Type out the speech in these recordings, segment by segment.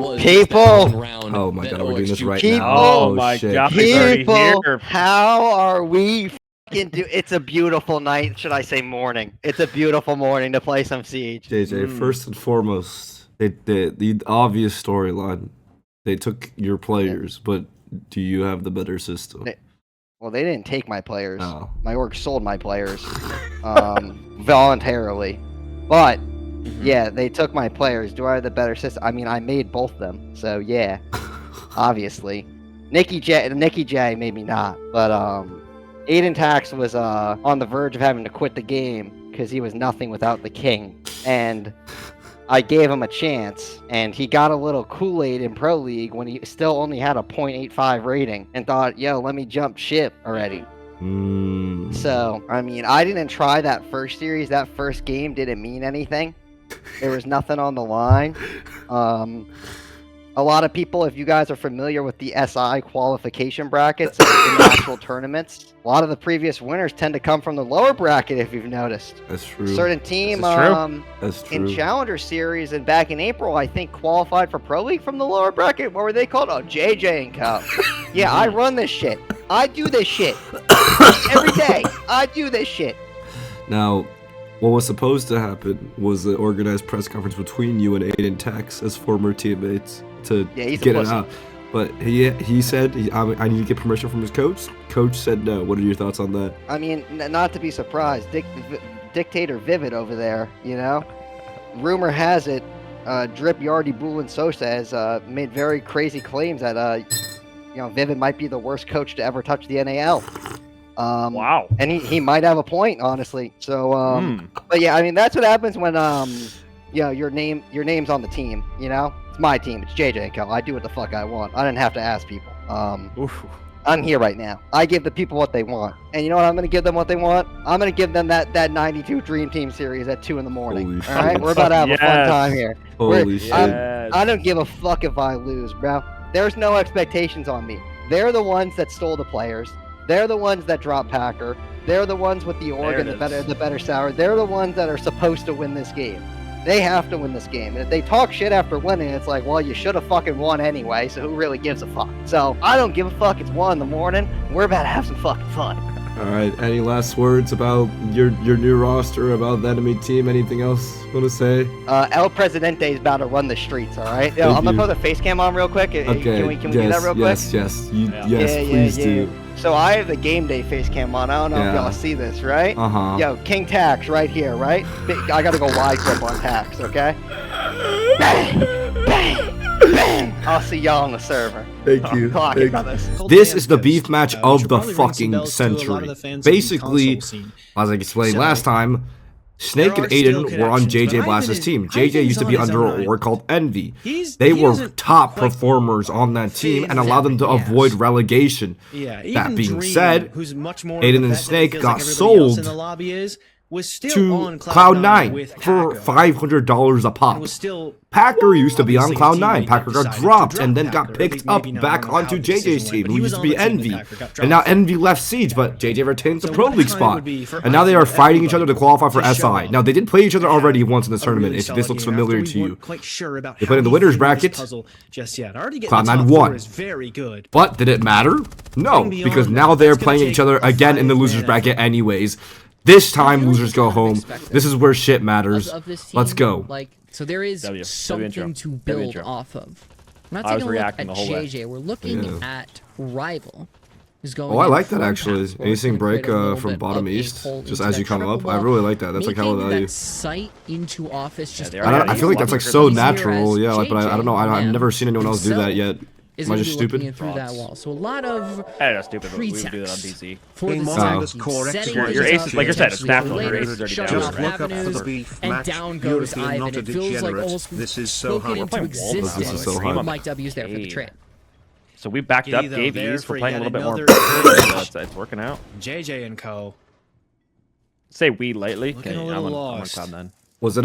was People. round. Oh my god, we're doing this right People. now. Oh my shit. god, he's already People, here. how are we fucking do? It's a beautiful night. Should I say morning? It's a beautiful morning to play some Siege. JJ, first and foremost, the obvious storyline. They took your players, but do you have the better system? Well, they didn't take my players. Oh. My org sold my players voluntarily. But, yeah, they took my players. Do I have the better system? I mean, I made both of them. So, yeah, obviously. Nicky J made me not. But Aiden Tax was on the verge of having to quit the game because he was nothing without the king. And I gave him a chance, and he got a little Kool-Aid in Pro League when he still only had a 0.85 rating and thought, yo, let me jump ship already. So, I mean, I didn't try that first series. That first game didn't mean anything. There was nothing on the line. A lot of people, if you guys are familiar with the SI qualification brackets in actual tournaments, a lot of the previous winners tend to come from the lower bracket, if you've noticed. That's true. Certain team That's true. in Challenger Series and back in April, I think, qualified for Pro League from the lower bracket. What were they called? Oh, JJ&CO. Yeah, I run this shit. I do this shit. Every day. I do this shit. Now, what was supposed to happen was an organized press conference between you and Aiden Tax as former teammates to get it out. But he said, I need to get permission from his coach. Coach said no. What are your thoughts on that? I mean, not to be surprised. Dictator Vivid over there, you know? Rumor has it, Drip Yardy Bulin Sosa has made very crazy claims that, you know, Vivid might be the worst coach to ever touch the NAL. Wow. And he might have a point, honestly. So, but yeah, I mean, that's what happens when, you know, your name's on the team, you know? It's my team. It's JJ&CO. I do what the fuck I want. I didn't have to ask people. I'm here right now. I give the people what they want. And you know what I'm going to give them what they want? I'm going to give them that 92 Dream Team series at 2 in the morning. Holy all right? shit. We're about to have a fun time here. Holy shit. I don't give a fuck if I lose, bro. There's no expectations on me. They're the ones that stole the players. They're the ones that dropped Packer. They're the ones with the org and the better sour. They're the ones that are supposed to win this game. They have to win this game. And if they talk shit after winning, it's like, well, you should have fucking won anyway, so who really gives a fuck? So, I don't give a fuck. It's 1 in the morning. We're about to have some fucking fun. All right. Any last words about your new roster, about the enemy team? Anything else you want to say? El Presidente is about to run the streets, all right? Yo, I'm going to put the face cam on real quick. Okay. Can we do that real quick? Yes. Please do. So I have the game day face cam on. I don't know if y'all see this, right? Yo, King Tax right here, right? I gotta go wide grip on Tax, okay? Bang! Bang! Bang! I'll see y'all on the server. Thank you. Clock it, brothers. This is the beef match of the fucking century. Basically, as I explained last time, Snake and Aiden were on JJ Blast's team. JJ used to be under an org called Envy. They were top performers on that team and allowed them to avoid relegation. That being said, Aiden and Snake got sold to Cloud9 for $500 a pop. Packer used to be on Cloud9. Packer got dropped and then got picked up back onto JJ's team, who used to be Envy. And now Envy left Siege, but JJ retains the Pro League spot. And now they are fighting each other to qualify for SI. Now, they did play each other already once in the tournament, if this looks familiar to you. They played in the winner's bracket. Cloud9 won. But did it matter? No, because now they're playing each other again in the loser's bracket anyways. This time, losers go home. This is where shit matters. Let's go. Like, so there is something to build off of. We're not taking a look at JJ. We're looking at Rival. Oh, I like that actually. Acing break from bottom east, just as you come up. I really like that. That's like hella value. Sight into office. Just I feel like that's like so natural. Yeah, but I don't know. I've never seen anyone else do that yet. Am I just stupid? Through that wall. So a lot of that's stupid, but we would do that on DC. For the your ace, like you said, it's natural. Your ace is already down, and down goes Ivan. It feels like almost spoken into existence. Mike W's there for the trade. So we backed up Gavies. We're playing a little bit more. It's working out. JJ&CO. Say we lately. Looking a little lost. Was it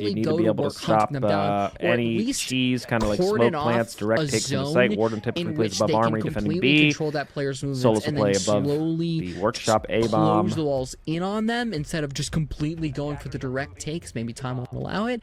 you need to be able to stop any cheese, kind of like smoke plants, direct takes from the site. Warden typically plays above armory, defending B. Control that player's movements Solos will and play then above slowly the workshop A bomb. Close the walls in on them instead of just completely going for the direct takes. Maybe time won't allow it.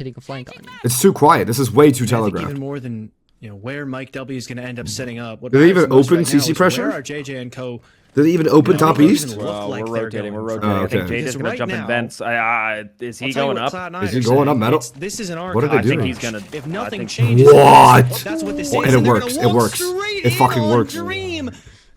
hitting a flank on you. It's too quiet. This is way too telegraphed. Even more than where Mike W is going to end up setting up. Did they even open CC pressure? Where are JJ&CO? Did they even open top east? We're rotating. I think JJ's going to jump in vents. Is he going up? Is he going up metal? This is an arc. What are they I doing? think he's going to... If nothing changes... What? That's what this is. And it works. It works. It fucking works. Dream.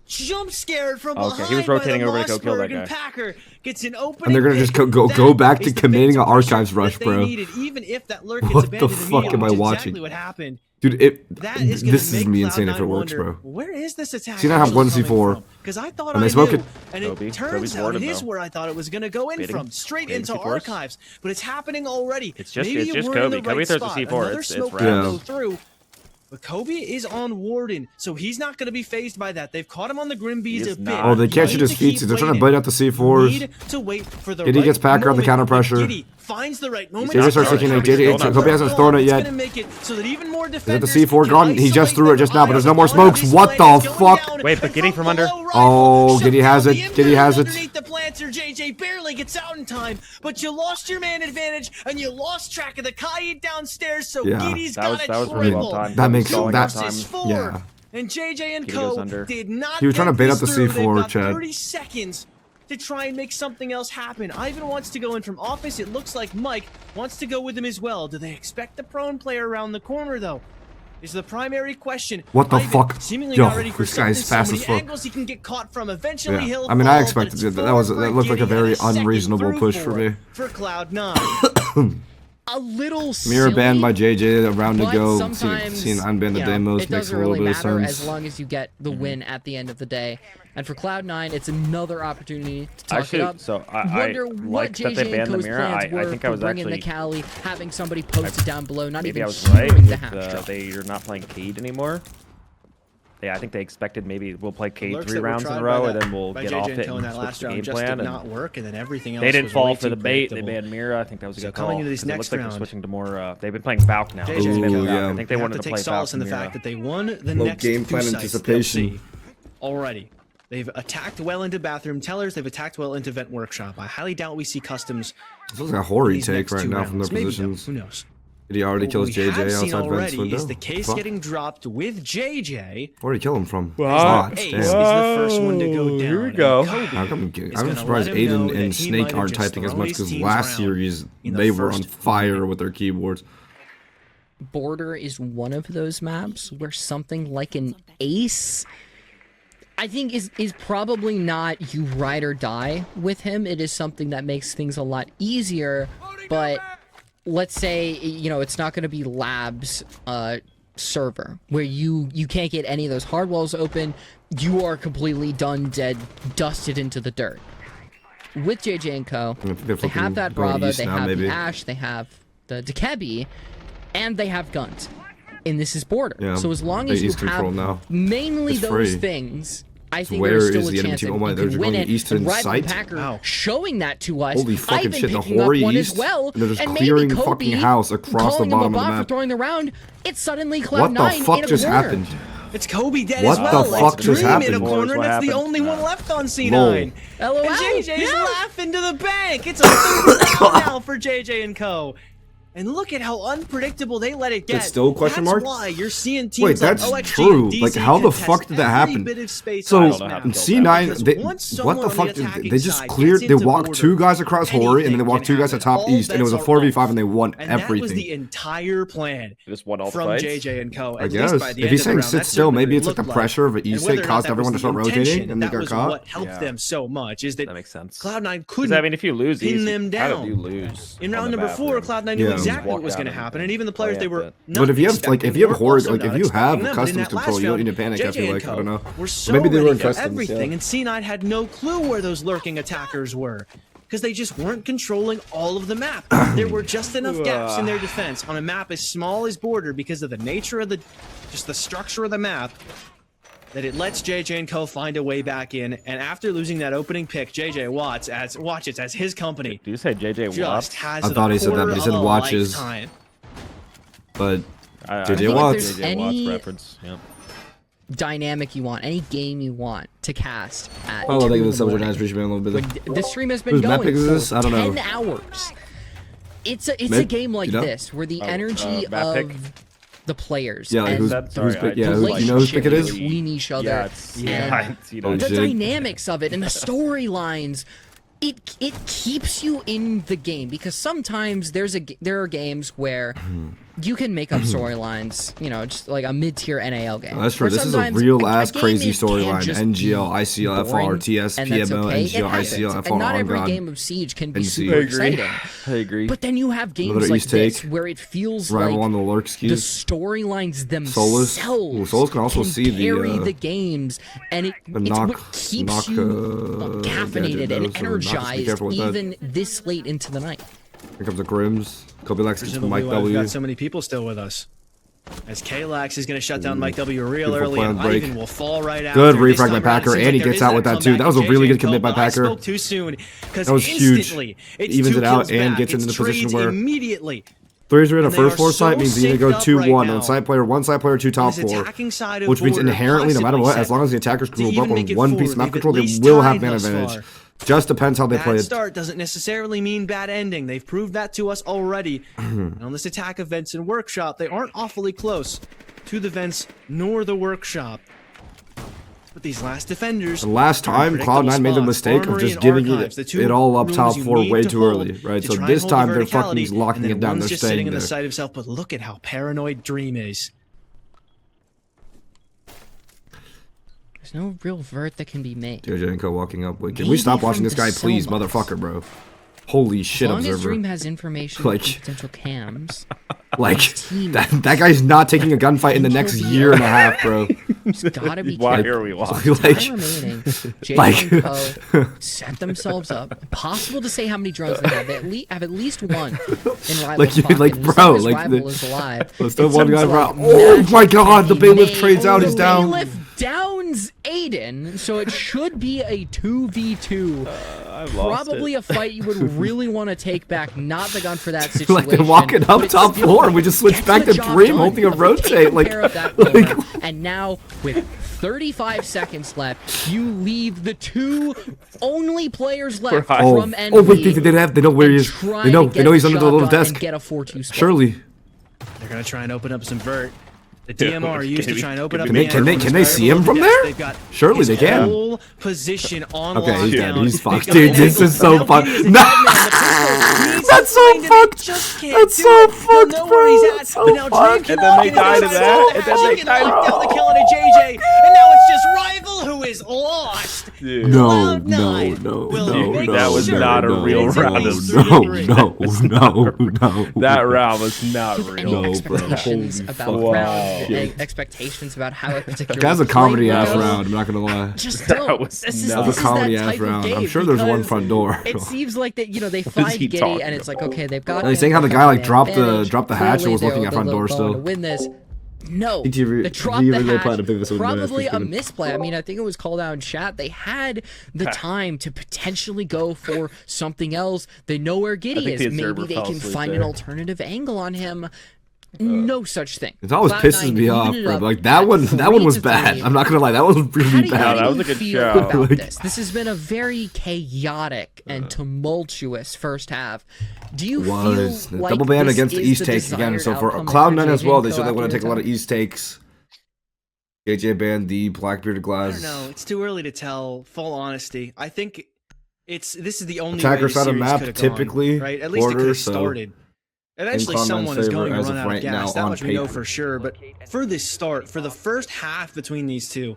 jump scared from Okay, behind. he was rotating by the over to go kill that Mossberg, and guy. Packer gets an opening. And they're gonna just go back to committing an archives rush, bro. Even if that lurk gets What the abandoned fuck am I immediately, which is watching? exactly what happened. Dude, this is me insane if it Cloud9 works, wonder, bro. Where is this attack? See, now I have actually 1C4. coming from? Because I thought And they I smoke knew, it. and it Kobe. turns Kobe's out warded, it is though. where I thought it was gonna go in Baiting. from, straight Baiting into C4s. archives. But it's happening already. It's just Maybe Kobe. we're in the Kobe right throws a spot. C4. Another It's smoke wrapped. will go through. But Kobe is on Warden, so he's not going to be phased by that. They've caught him on the Grimbees a bit. Oh, they can't shoot his feet, so they're trying to bite out the C4s. Need to wait for the Giddy right gets Packer on the moment, counter but pressure. Giddy finds the right moment. JJ starts taking it. Kobe hasn't thrown it yet. So that even more Is it the C4 gone? He just threw it just now, but there's no more smokes. What the fuck? Wait, but Giddy from under. Oh, Giddy has it. Giddy has it. Underneath the planter, JJ barely gets out in time, but you lost your man advantage and you lost track of the Kaid downstairs. So Yeah. Giddy's That was got a really triple. well timed. That makes Stalling that. time. Yeah. And JJ&CO goes under. did not. He was trying to get bait this up the through. C4, They've got Chad. 30 seconds to try and make something else happen. Ivan wants to go in from office. It looks like Mike wants to go with him as well. Do they expect the prone player around the corner though? Is the primary question. What the Ivan fuck? Seemingly Yo, not ready for this guy is something, fast so as many fuck. angles he can get caught from. Eventually Yeah. he'll I mean, fall, I but expected it's it. That forward looked like a Giddy very and second unreasonable through push for me. For Cloud9. A little Mirror silly, banned by JJ, a round to but go. sometimes, Seeing unbanned the you know, demos it makes a doesn't little really bit of matter sense. as long as you get the win at the end of the day. And for Cloud9, it's another opportunity to talk Actually, it up. so I Wonder what liked that they banned the JJ&CO's mirror. plans were I think I was for bringing actually the Cali, having somebody posted down below, not maybe even I was right. hearing the With, half drop. they're not playing Cade anymore. Yeah, I think they expected maybe we'll play Cade Lurks 3 that were rounds in tried a by row, that- and then we'll by get JJ off and it Co in and that switch last the round game just plan. did And not work, and then everything else they didn't was fall way for too the bait. They predictable. banned Mira. I think that was a So good coming call. into this 'cause it next looks like round- they're switching to more. They've been playing Valk now. JJ They've been Ooh, Valk. yeah. I think they Have wanted to to take play solace Valk in the Mira. fact that they won the Little next game two plan sites anticipation. they'll see already. They've attacked well into bathroom tellers. They've attacked well into vent workshop. I highly doubt we see customs. This looks like a horror these take next right two now from their rounds. Maybe, though. positions. Who knows? Did he already kill What his we have JJ seen outside vents already window? is the case Fuck. getting dropped with JJ. Where'd he kill him from? Wow. Ah, Ace damn. is the first one to go down. Here we and go. Kobe I'm is I'm gonna surprised let him know Aiden that and he Snake might have aren't just typing as thrown much his because teams last around series in the they were on first fire meeting. with their keyboards. Border is one of those maps where something like an ace, I think, is probably not you ride or die with him. It is something that makes things a lot easier, but let's say, you know, it's not going to be Labs server where you can't get any of those hard walls open. You are completely done, dead, dusted into the dirt. With JJ&CO, they have that Brava, they have the Ash, they have the Dekebi, and they have guns. And this is Border. Yeah, So as long they as you east control have now. mainly It's those free. things, I think where there's is still a the enemy chance team? that Oh my, you they're can going win it. east And in Rival sight? Packer Wow. showing that to us. Holy fucking Ivan shit, the picking up Hori one east? as well. And they're just and clearing maybe fucking Kobe house across the calling him bottom a of the bot for map. throwing the round. It's suddenly Cloud9 What the fuck in a just corner. happened? It's Kobe dead What as well. the fuck It's just Dream in a happened? corner, and What it's the happened? only one left on C9. LOL. And JJ's Yeah. laughing to the bank. It's a third round now for JJ&CO. And look at how unpredictable they let it get. It's still a question mark? That's why you're seeing teams Wait, that's like OXG true. and DC Like, how the contest fuck did that every happen? bit of space So on in this map. C9, Because they, once what someone the on the fuck? attacking They just side cleared. gets They into walked Border, 2 guys across Hori, and then they anything walked 2 can guys at happen. top All east, and it was a bets are 4v5, and they won And that was everything. the entire plan Just won all the from fights. JJ&CO. I At guess. least by the If end he's of the saying round, sit that's still, certainly maybe what it's it like the looked pressure of an And East whether State or not caused that everyone to was start the rotating, intention, and they that got was caught. what helped them so much is that That makes sense. Cloud9 Because couldn't I mean, if you lose, pin easy, them how down. do you lose? In on round the number 4, bathroom? Cloud9 knew Yeah. exactly what Walk was out going to of happen, it. and even the players Oh, they yeah, were but- But if you have not if you have expecting were Hori, also like if not you have expecting them. But in customs that last control, you don't round, need to panic. I feel like I don't know. Were so Maybe they were in ready for customs. everything, Yeah. and C9 had no clue where those lurking attackers were. Because they just weren't controlling all of the map. There were just enough gaps in their defense on a map as small as Border because of the nature of just the structure of the map, that it lets JJ&CO find a way back in. And after losing that opening pick, JJ Watts, as his company, Do you say JJ just Watts? has I thought he said that, but he said watches. Lifetime. But I JJ think if Watts. there's JJ Watts any- reference. Yeah. Dynamic you want, any game you want to cast at Oh, 2 thank in you the for the morning. subject a little bit. Like, this stream has been Whose going map pick is for this? I don't know. 10 hours. It's a Mid? game like You know? this where the energy map pick? of the players Yeah, like and who's Sorry, pick? I Yeah, just who, like you know whose pick it is? between each other Yeah, it's and you Oh, know, the shit. dynamics of it and the storylines. It keeps you in the game because sometimes there are games where you can make up storylines, you know, just like a mid-tier NAL game. That's true. This is a real-ass crazy storyline. NGL, ICL, FR, TS, PMO, NGL, ICL, FR, and not every God. game of Siege can be NC. super exciting. I agree. But then you have games like this where it feels Rival like on the lurk skis. the storylines themselves Solus can also see carry the games, and it's what keeps you caffeinated and energized even this late into the night. Here comes the Grims. Kobe Lex gets Mike W. We've got so many people still with us. As K-Lax is going to shut down Mike W real early, and Ivan will fall right out. Good refrag by Packer, and he gets out with that too. That was a really good commit by Packer. I spoke too soon, that was huge. Evens it out and gets into the position where immediately. 3s are in a first floor site means you either go 2-1 on side player, 1 side player, 2 top floor, which means inherently, no matter what, as long as the attackers can move up on one piece of map control, they will have man advantage. Just depends how they play it. Bad start doesn't necessarily mean bad ending. They've proved that to us already. And on this attack of Vents and Workshop, they aren't awfully close to the Vents nor the Workshop. But these last defenders... The last time, Cloud9 made the mistake of just giving it all up top 4 way too early, right? So this time they're fucking locking it down. They're just staying sitting there. in the site of self, but look at how paranoid Dream is. There's no real vert that can be made. JJ&CO walking up. Wait, can we stop watching this guy, please, motherfucker, bro? Holy shit, Observer. As long as Observer. Dream has information like, from potential cams. Like, that guy's not taking a gunfight in the next year and a half, bro. There's gotta be why are we watching? Like, JJ&CO set themselves up. Impossible to say how many drones they have. They have at least one in Rival's pocket. Like, bro, like, Rival is alive. Let's do one guy, bro. Oh my god, the bailiff trades out, he's down. Bailiff downs Aiden, so it should be a 2v2. Probably a fight you would really want to take back, not the gun for that situation. Like, they're walking up top floor, and we just switch back to Dream holding a rotate. Like, and now, with 35 seconds left, you leave the 2 only players left from NV. Oh, wait, they know where he is. They know he's under the little desk. Get a 4-2 spot. Surely. They're going to try and open up some vert. The DMR used to try and open up. Can they see him from there? Surely they can. Whole position on okay, he's dead. lockdown. He's fucked, dude. This is so fucked. That's so fucked. That's so fucked, bro. That's so fucked. And then they died to that. And then they died down the kill on a JJ. And now it's just Rival who is lost. No. That was not a real round. No. That round was not real. Any expectations about round? Expectations about how a particular that's a comedy ass round, I'm not gonna lie. Just don't. That's a comedy ass round. I'm sure there's one front door. It seems like that, you know, they find Giddy and it's like, okay, they've got. He's saying how the guy like dropped the hatch and was looking at front door still. To win this. No, the drop the hatch, probably a misplay. I mean, I think it was called out in chat. They had the time to potentially go for something else. They know where Giddy is. Maybe they can find an alternative angle on him. No such thing. It always pisses me off, bro. Like that one was bad. I'm not gonna lie, that was really bad. That was a good show. About this has been a very chaotic and tumultuous first half. Do you feel like double ban against the East takes again? So for Cloud9 as well, they said they want to take a lot of East takes. JJ banned the Blackbearded Glass. I don't know. It's too early to tell. Full honesty, I think this is the only attacker way side of map gone, typically, right? At least it could have started. Eventually someone is going to run out of gas, that much we know for sure, but for this start, for the first half between these two,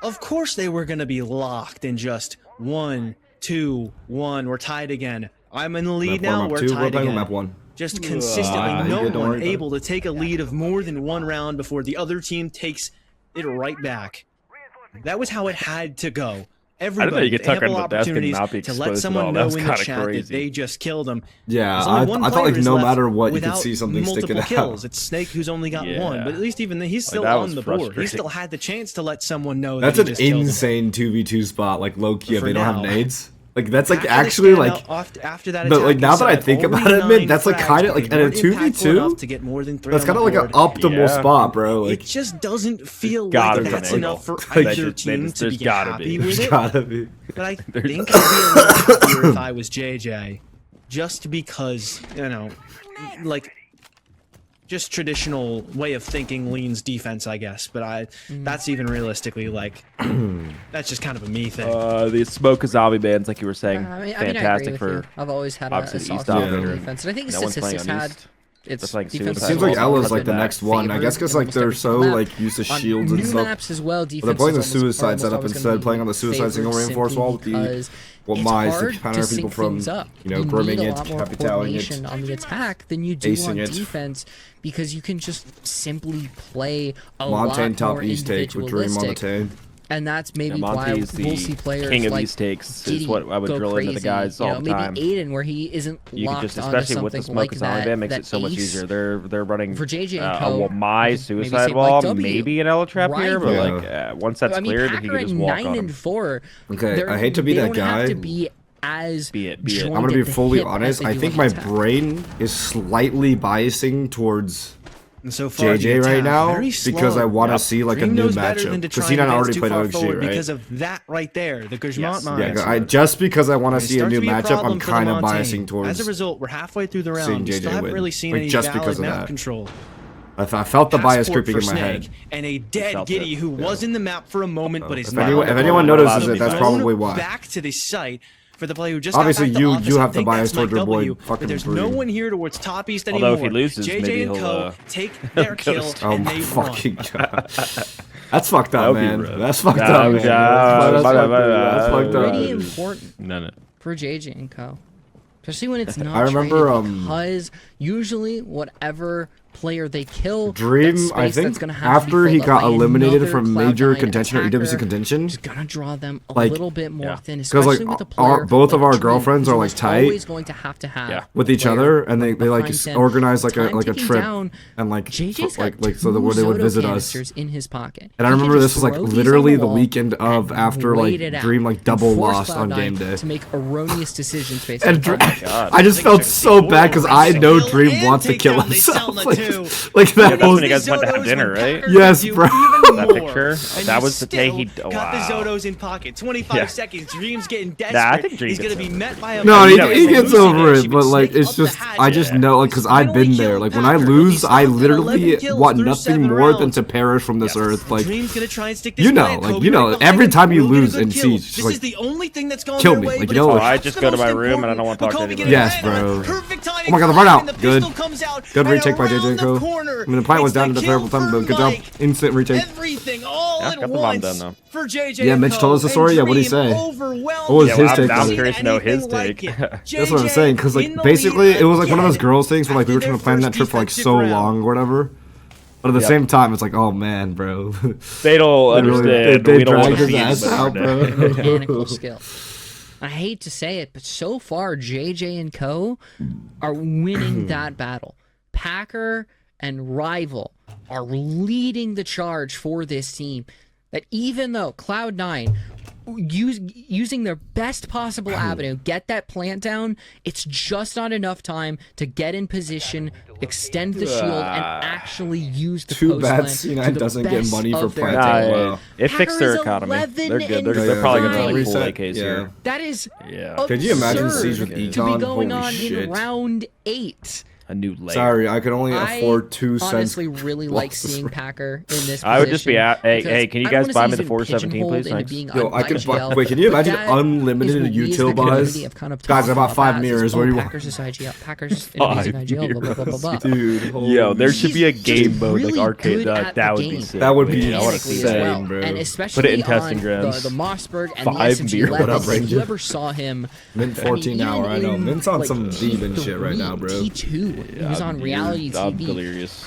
of course they were going to be locked in just 1, 2, 1, we're tied again. I'm in the lead now, we're tied again. Just consistently, no one able to take a lead of more than one round before the other team takes it right back. That was how it had to go. Everybody had ample opportunities to let someone know in the chat that they just killed him. Yeah, I thought like no matter what you could see something sticking out. It's Snake who's only got one, but at least even then, he's still on the board. He still had the chance to let someone know. That's an insane 2v2 spot. Like low key, if they don't have nades. Like that's like actually like after that. But like now that I think about it, man, that's like kind of like at a 2v2. That's kind of like an optimal spot, bro. Like it just doesn't feel like that's enough for either team to be happy with it. Gotta be. But I think I'd be a little happier if I was JJ, just because like. Just traditional way of thinking leans defense, I guess, but that's even realistically like that's just kind of a me thing. The smoke of zombie bands, like you were saying, I mean, fantastic I for. I've always had a soft East defense, and I think Statistics had It's like defense. It seems like Ella's like the next one. I guess because like they're so like used to shields and stuff. Maps as well, they're playing the suicide setup instead, playing on the suicide single reinforced wall with the to counter people from grooming it, capitaling it, on the attack than you do on defense, because you can just simply play a lot more individualistic. And that's maybe why we'll see players king of like these takes Giddy is what I would drill crazy. into the guys all the time. Maybe Aiden, where he isn't locked just, onto especially with the something smoke like and that, makes it so much easier. They're running for JJ&CO, my suicide wall, maybe an Ella trap here, but like once that's cleared, he can just walk on him. 9-4. Okay, I hate to be that guy. Have to be as be it. I'm gonna be fully honest. I think my brain is slightly biasing towards so far, JJ right now because I want to see like a new matchup. Because he already played OXG, right? Because of that right there, the Guzman just because I want to see a new matchup, I'm kind of biasing towards. As a result, we're halfway through the round. We still haven't really seen any valid map control. I felt the bias creeping in my head. And a dead Giddy who was in the map for a moment, but is not. If anyone notices it, that's probably why. Back to the site. For the player who just obviously got back you have the bias towards your boy. But there's no one here towards top east anymore. Although if he loses, JJ&CO take their kill and they fucking god. That's fucked up, man. That's fucked up, man. That's fucked up. Pretty important for JJ&CO, especially when it's not. I remember because usually whatever player they kill, Dream, I think after he got eliminated from major contention or EWC contention, just gonna draw them a little bit more thin, because like with a player both of our girlfriends are like tight always going to have with each other, and they like organize like a trip and like so where they would visit us in his pocket. And I remember this was like literally the weekend of after like Dream like double lost on game day to make erroneous decisions based on I just felt so bad because I know Dream wants to kill himself. Like that was when you guys went to have dinner, right? Yes, bro. That picture. That was the day he got the Zodos in pocket. 25 seconds. Dream's getting desperate. Nah, I think he's gonna be met by a he gets over it, but like it's just I just know like because I've been there. Like when I lose, I literally want nothing more than to perish from this earth. Like every time you lose in Siege, just like kill me. Like I just go to my room and I don't want to talk to anyone. Yes, bro. Oh my god, the run out. Good retake by JJ&CO. I mean, the plant was down at a terrible time, but good job. Instant retake. Everything all at once for JJ&CO. Yeah, Mitch told us the story. Yeah, what did he say? What was his take? I'm curious to know his take. That's what I'm saying, because like basically it was like one of those girls things where like we were trying to plan that trip for like so long or whatever. But at the same time, it's like, oh man, bro. They don't understand. They dragged his ass out, bro. Mechanical skill. I hate to say it, but so far JJ&CO are winning that battle. Packer and Rival are leading the charge for this team. That even though Cloud9 using their best possible avenue, get that plant down, it's just not enough time to get in position, extend the shield, and actually use the Too bad C9 doesn't get money for planting. It fixed their economy. They're good. They're probably going to run full AKs here. That is Could you imagine Siege with Econ to be going on in round 8. A new layer. Sorry, I could only afford 2 cents. I honestly really like seeing Packer in this position. I would just be hey, can you guys buy me the 417, please? Thanks. Yo, I could buy. Wait, can you imagine unlimited util buys? Guys, I bought 5 mirrors. What do you want? Packers is IGL. Packers in IGL. Blah blah blah blah. Dude, yo, there should be a game mode like arcade. That would be sick. That would be insane, bro. And especially put it in testing grounds. The Mossberg and the SMG11. Whoever saw him. Mint 14 hour. I know. Mint's on some demon shit right now, bro. T2. He was on reality TV. I'm delirious.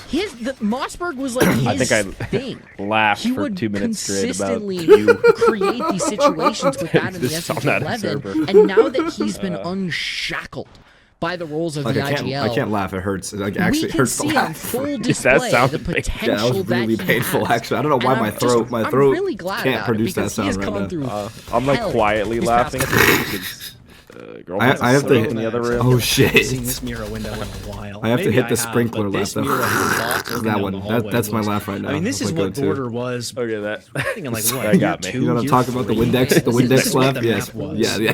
Mossberg was like his thing. Laughed he for would 2 minutes straight about you. Create these situations with that in the SMG11, and now that he's been unshackled by the rules of the IGL, I can't laugh. It hurts. It actually hurts to laugh. Full display the potential that was really painful. Actually, I don't know why my throat really can't produce that sound right now. I'm like quietly laughing. I have to hit in the other room. Oh shit! Seen this mirror window in a while. I have to hit the sprinkler laugh. That one. That's my laugh right now. I mean, this is what Border was. Okay, that. Thinking like what? That got me. You want to talk about the Windex? The Windex laugh? Yes.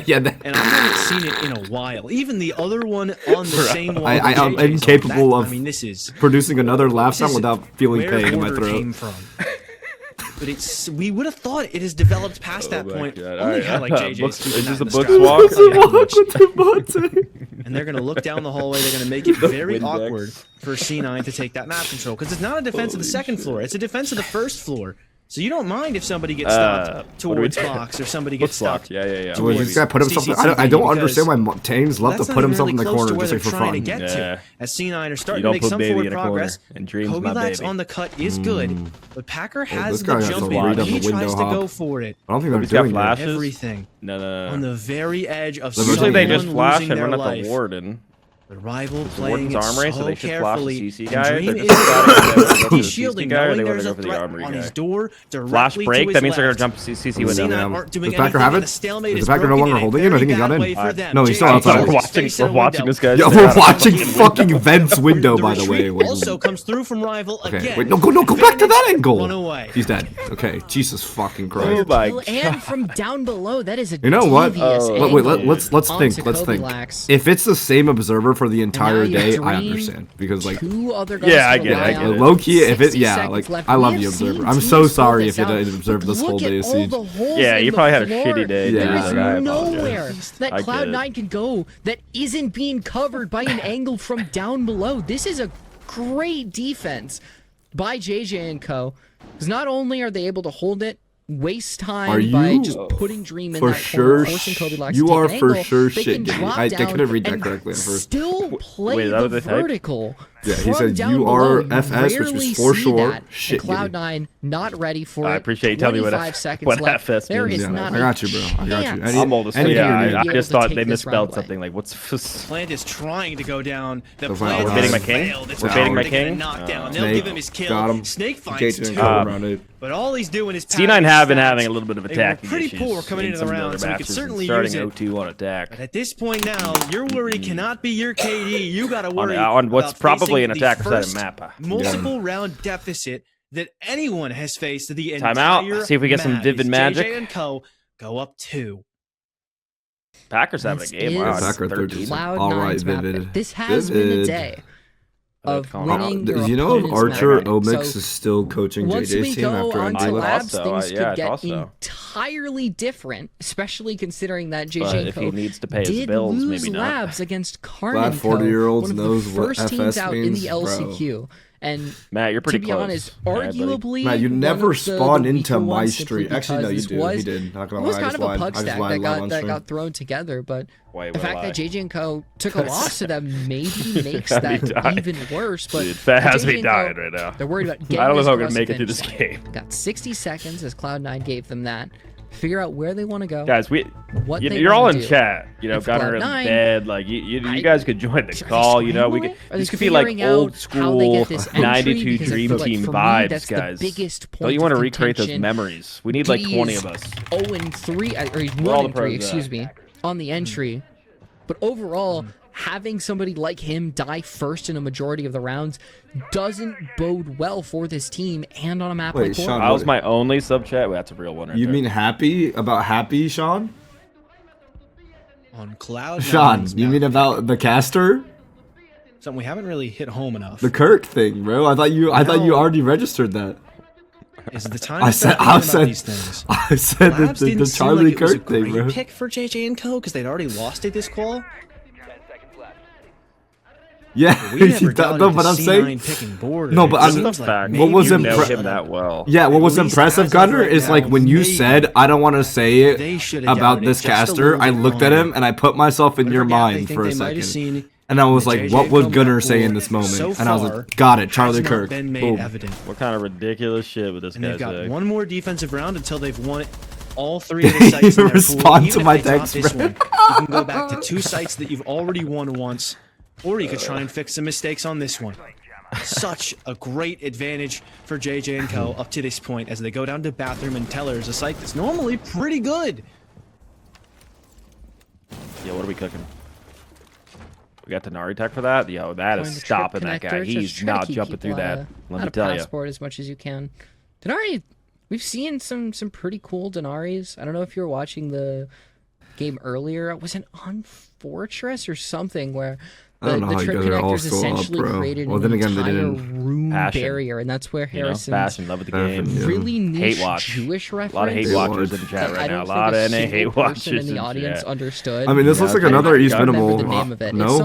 Yeah. And I haven't seen it in a while. Even the other one on the same wall. I'm incapable of this is producing another laugh sound without feeling pain in my throat. But we would have thought it has developed past that point. Only had like JJ's Is this a book swap? and they're going to look down the hallway. They're going to make it very awkward for C9 to take that map control, because it's not a defense of the second floor. It's a defense of the first floor. So you don't mind if somebody gets stopped towards box or somebody gets stopped. Yeah. Well, this guy put himself. I don't understand why teams love to put himself in the corner just like for fun. As C9 are starting to make some forward progress, Kobe on the cut is good, but Packer has the jump in. He tries to go for it. I don't think they're doing everything. No. On the very edge of usually they just flash and run at the warden. The rival playing it armory, so so they should carefully. Flash the CC guy. He's shielding, knowing there's a threat on his door. Flash break, that means they're going to jump CC window. Does Packer have it? Is the Packer no longer holding it? I think he got in. No, he's still outside. We're watching this guy. Yeah, we're watching fucking Vent's window, by the way. Also comes through from rival again. Wait, no, go back to that angle. He's dead. Okay, Jesus fucking Christ. Oh my God. And from down below, that is a You know what? Wait, let's think. If it's the same observer for the entire day, I understand, because like I get it. Low key, if it like I love you, observer. I'm so sorry if you didn't observe this whole day of siege. Yeah, you probably had a shitty day. There is nowhere that Cloud9 can go that isn't being covered by an angle from down below. This is a great defense by JJ&CO, because not only are they able to hold it, waste time by just putting Dream in that corner, forcing Kobe Lax to take an angle. For sure they shit, can drop I down couldn't read that and correctly at first. Still play the vertical. Yeah, he said you are FS, which was for sure shit. Cloud9 not ready for it. I appreciate you telling me what FS means. There is not I got you, bro. I got you. I'm old as I just thought they misspelled something. Like, what's Plant is trying to go down. The Plant we're baiting my king. We're baiting my king. They'll give him his kill. Got him. Snake finds two. But all he's doing is C9 have been having a little bit of attacking pretty issues. Poor coming into the round, so we could certainly use it. Starting 0-2 on attack. But at this point now, your worry cannot be your KD. You got to worry on what's about probably an the attacker-sided map. Multiple round deficit that anyone has faced the entire Timeout. See if we get some vivid magic. JJ&CO go up 2. Packers having a game. Wow, Packer 13. All right, vivid. This has been a day of winning. You know, if Archer Omix is still coaching JJ's team after onto Labs, things could get entirely different, especially considering that JJ&CO needs to pay his did bills, lose maybe Labs against Carmen. Glad 40-year-olds one of knows the what first teams FS out means, in the LCQ. And Matt, you're pretty to be close. honest, arguably, Matt, you never spawned into my street. Actually, no, you did. He did. Not gonna lie, it was kind of a pug stack that got thrown together, but the fact that JJ&CO took a loss to them maybe makes that even worse. But Fett has me dying right now. They're worried about getting I don't know if I'm gonna make it through this game. Got 60 seconds as Cloud9 gave them that. Figure out where they want to go. Guys, you're all in chat. You know, Gunner in bed. Like you guys could join the call. You know, this could be like old school '92 Dream Team vibes, guys. Don't you want to recreate those memories? We need like 20 of us. 0-3, or 1-3, excuse me, on the entry. But overall, having somebody like him die first in a majority of the rounds doesn't bode well for this team and on a map like Sean, I was my only sub chat. That's a real one. You mean happy about happy, Sean? On Cloud. Sean, you mean about the caster? Something we haven't really hit home enough. The Kirk thing, bro. I thought you already registered that. Is the time I said these things. I said the Charlie Kirk thing, bro. Pick for JJ&CO because they'd already lost it this qual. Yeah, no, but I'm saying no, but what was him that well? Yeah, what was impressive, Gunner, is like when you said I don't want to say it about this caster. I looked at him and I put myself in your mind for a second, and I was like, what would Gunner say in this moment? And I was like, got it, Charlie Kirk. Boom. What kind of ridiculous shit would this guy say? They've got one more defensive round until they've won all 3 of the sites in their respond pool. to my text, you can go back to 2 sites that you've already won once. Or you could try and fix some mistakes on this one. Such a great advantage for JJ&CO up to this point as they go down to Bathroom and Tellers, a site that's normally pretty good. Yeah, what are we cooking? We got the Nari tech for that? Yo, that is stopping that guy. He's not jumping through that. Let me tell you. Passport as much as you can. Denari, we've seen some pretty cool Denaris. I don't know if you were watching the game earlier. Was it on Fortress or something where I don't know how you guys are all still up, bro. Well, then again, they didn't. Room barrier, and that's where Harrison passion, love of the game. Really niche hate watch. Jewish reference. A lot of hate watchers in the chat right now. A lot of NA hate watchers in the audience understood. I mean, this looks like another East minimal. No,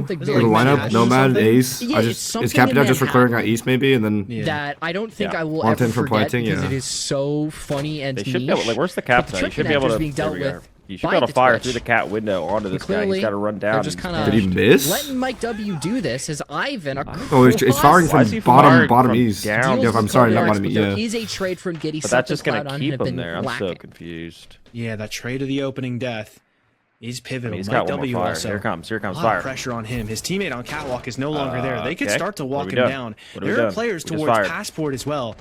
the lineup, Nomad, Ace. Is Captain out just for clearing out East maybe, and then that I don't think I will ever forget because it is so funny and they should be able, like, where's the Captain? You should be able to. You should be able to fire through the cat window onto this guy. He's got to run down. Just did he miss? Letting Mike W do this as Ivan. Oh, he's firing from bottom east. Yeah, I'm sorry, not bottom east. There is a trade from Giddy. But that's just going to keep him there. I'm so confused. Yeah, that trade of the opening death is pivotal. He's Mike got W fire. also. Here comes fire. Pressure on him. His teammate on Catwalk is no longer there. They could start to walk him down. There are players towards Passport as well.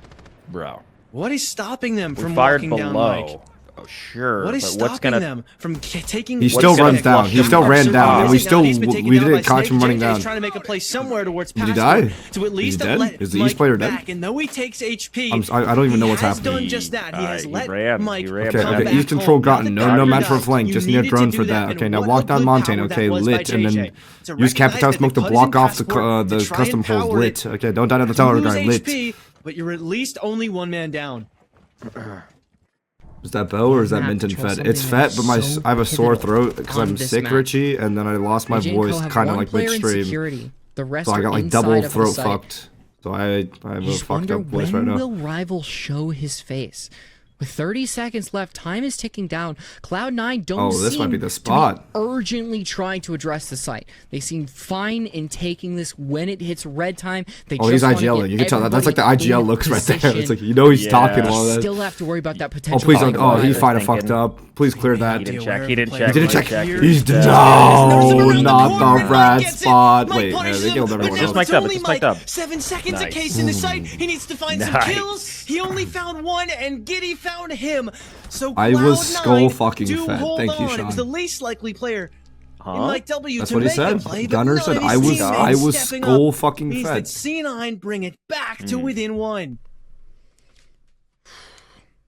Bro. What is stopping them from walking down Mike? Oh, sure. What is stopping them from taking? He still runs down. He still ran down, and we didn't catch him running down. Trying to make a play somewhere towards Did he die? To at least is he dead? Is the East player dead? And though he takes HP, I don't even know what's happening. He has done just that. He has let Mike. Okay. East control gotten. No match for flank. Just need a drone for that. Okay, now walk down Montaigne. Okay, lit, and then use Capital Smoke to block off the custom holes. Lit. Okay, don't die to the tower guy. Lit. But you're at least only one man down. Is that Bo or is that Minton Fett? It's Fett, but I have a sore throat because I'm sick, Richie, and then I lost my voice kind of like midstream. So I got like double throat fucked. So I have a fucked up voice right now. When will Rival show his face? With 30 seconds left, time is ticking down. Cloud9 don't this might be the spot. To be urgently trying to address the site. They seem fine in taking this when it hits red time. They he's IGLing. You can tell that. That's like the IGL looks right there. It's like, you know, he's talking all that. Still have to worry about that potential. Oh, please don't. Oh, he's fine. Fucked up. Please clear that. He didn't check. He didn't check. He didn't check. He's no, not the red spot. Wait, they killed everyone else. Just mic'd up. It's just mic'd up. 7 seconds a case in the site. He needs to find some kills. He only found one, and Giddy found him. So I was skull fucking Fett. Thank you, Sean. It was the least likely player in Mike W. That's what he said. Gunner said I was skull fucking Fett. C9 bring it back to within one.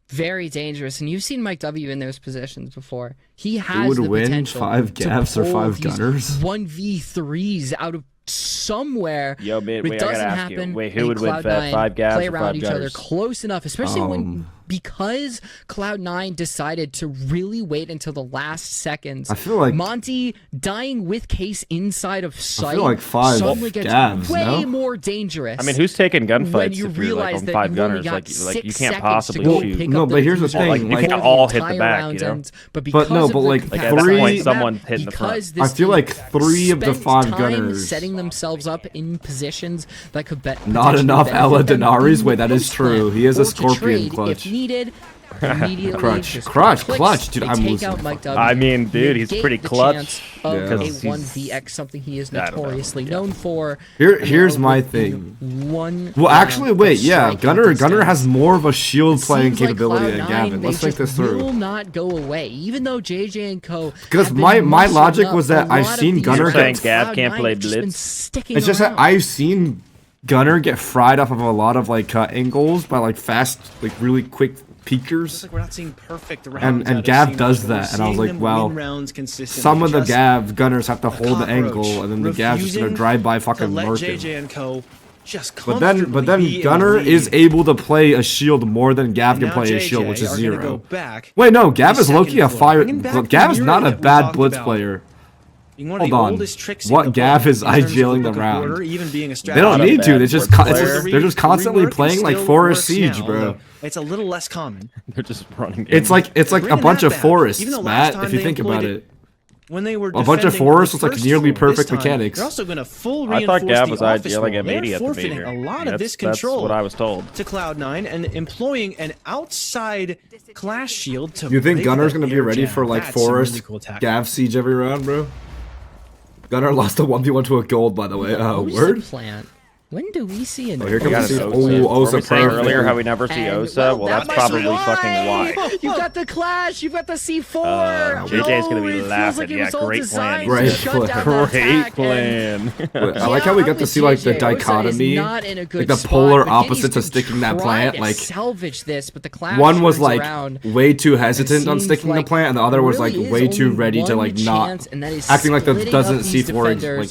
Very dangerous, and you've seen Mike W in those positions before. He has Who would the win potential 5 gaps or 5 gunners? 1v3s out of somewhere. Yo, wait, I doesn't gotta ask happen. you. Wait, who would win 5 gaps play or 5 around each other gunners? close enough, especially because Cloud9 decided to really wait until the last seconds. I feel like Monty dying with case inside of sight. I feel like 5 suddenly gets gabs, way more dangerous. I mean, who's taking gunfights when you if you're realize like that on 5 you've only gunners? got Like you can't 6 possibly seconds to shoot. pick No, up but the here's the defuse. thing, Like, you like, can't all hit the entire back, round you know? ends, but because no, of but the like at this three. point, someone hitting the front. I feel like 3 of the 5 gunners. Setting themselves up in positions that could bet. Not enough Ella benefit them Denaris. in Wait, that is the true. He is or a to scorpion trade clutch. If needed, immediately Clutch, dude. I'm take losing. out Mike W. I mean, dude, he's Negate pretty the clutch. chance of Yeah. a 1vx, something he is notoriously known for. Here's my thing. Well, actually, wait. Yeah, Gunner has more of a shield playing capability than Gavin. Let's think this through. Will not go away, even though JJ&CO. Because my logic was that I've seen Gunner saying get. Gav can't play blitz. It's just that I've seen Gunner get fried off of a lot of like angles by like fast, like really quick peekers. Like we're not seeing perfect rounds and Gav does that, and I was like, well, some of the Gav Gunners have to hold the angle, and then the Gav's just gonna drive by fucking murk him. But then Gunner is able to play a shield more than Gav can play a shield, which is 0. Wait, no, Gav is low-key a fire. Gav is not a bad blitz player. Hold on. What Gav is IGLing the round? They don't need to. They're just constantly playing like Forest Siege, bro. It's a little less common. They're just running. It's like a bunch of forests, Matt. If you think about it. When they were a bunch of forests with like nearly perfect mechanics. They're also going to full I thought Gav was IGLing at 80 at the forfeiting a lot of this control. That's what I was told. To Cloud9 and employing an outside clash shield to. You think Gunner's going to be ready for like Forest Gav Siege every round, bro? Gunner lost a 1v1 to a gold, by the way. Word? Plant. When do we see an here comes Osa? Osa saying earlier how we never see Osa? Well, that's probably fucking why. You got the Clash, you got the C4. JJ's gonna be laughing. Yeah, great plan. Great plan. I like how we got to see like the dichotomy, like the polar opposite to sticking that plant. Like salvage this, but the Clash one was like way too hesitant on sticking the plant, and the other was like way too ready to like not, acting like the doesn't C4 like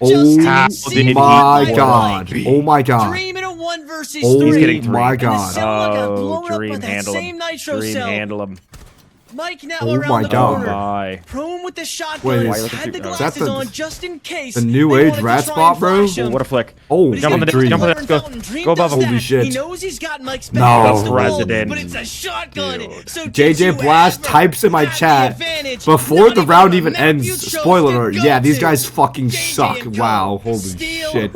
Oh Justin, my god. Oh my god. Dream in a 1 versus 3. Oh He's getting my And the god. Cella got Oh, blown up Dream, by that handle same him. nitro Dream, cell. handle him. Mike now Oh around my the God. corner. My. Prone with the shotgun. Wait, Had the is that glasses the- on just in case. the new they age wanted to rat try spot, and bro? flash him. What a flick. Oh, But he's Jump on gonna the Dream. jump on the Dream go above does him. that. Holy shit. He knows he's got Mike's No. back. That's It's the the resident. but it's a shotgun. Dude. So JJ Blast types in my chat before the round even ends. Spoiler alert. Yeah, these guys fucking suck. Wow. Holy shit.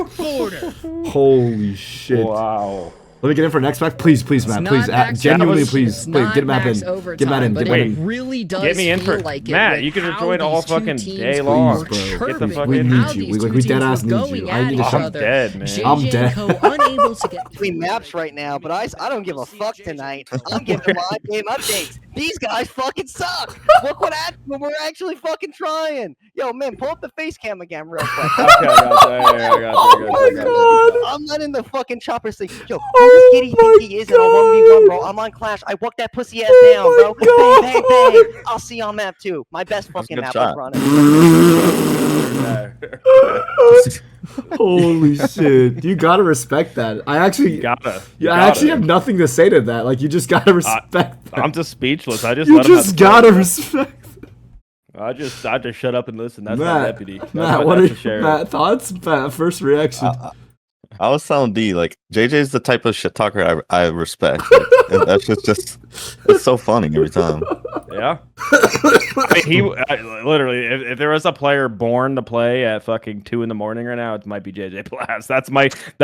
Holy shit. Wow. Let me get in for next match, please, Matt, please, genuinely, please, get Matt in, get Matt in, but get Matt it in. really does Get me in feel for like it Matt. with You can how join all these two fucking teams day were long. Please, bro. Get the fuck We in. need how you. these We two dead teams ass were need going you. I at need to each shut. I'm other. dead, man. JJ I'm dead. and Co. unable to get Between maps right now, but I don't give a fuck tonight. I'm giving live game updates. These guys fucking suck. Look what happened when we're actually fucking trying. Yo, man, pull up the face cam again real quick. Okay, I got you. I'm not in the fucking chopper thing. Yo, who does Giddy think he is in a 1v1, bro? I'm on Clash. I walk that pussy ass down, bro. Bang, bang, bang. I'll see you on map 2. My best fucking good map. shot. Let's run it. Holy shit. You gotta respect that. I actually, I actually have nothing to say to that. Like, you just gotta respect that. I'm just speechless. I just You let him have just the gotta floor. respect. I just shut up and listen. That's my Matt, deputy. That's Matt, what are Matt, thoughts? Matt, first reaction. I was telling D, like, JJ's the type of shit talker I respect. Like, and that's just it's so funny every time. Yeah. I mean, literally, if there was a player born to play at fucking 2 a.m. right now, it might be JJ Blast. That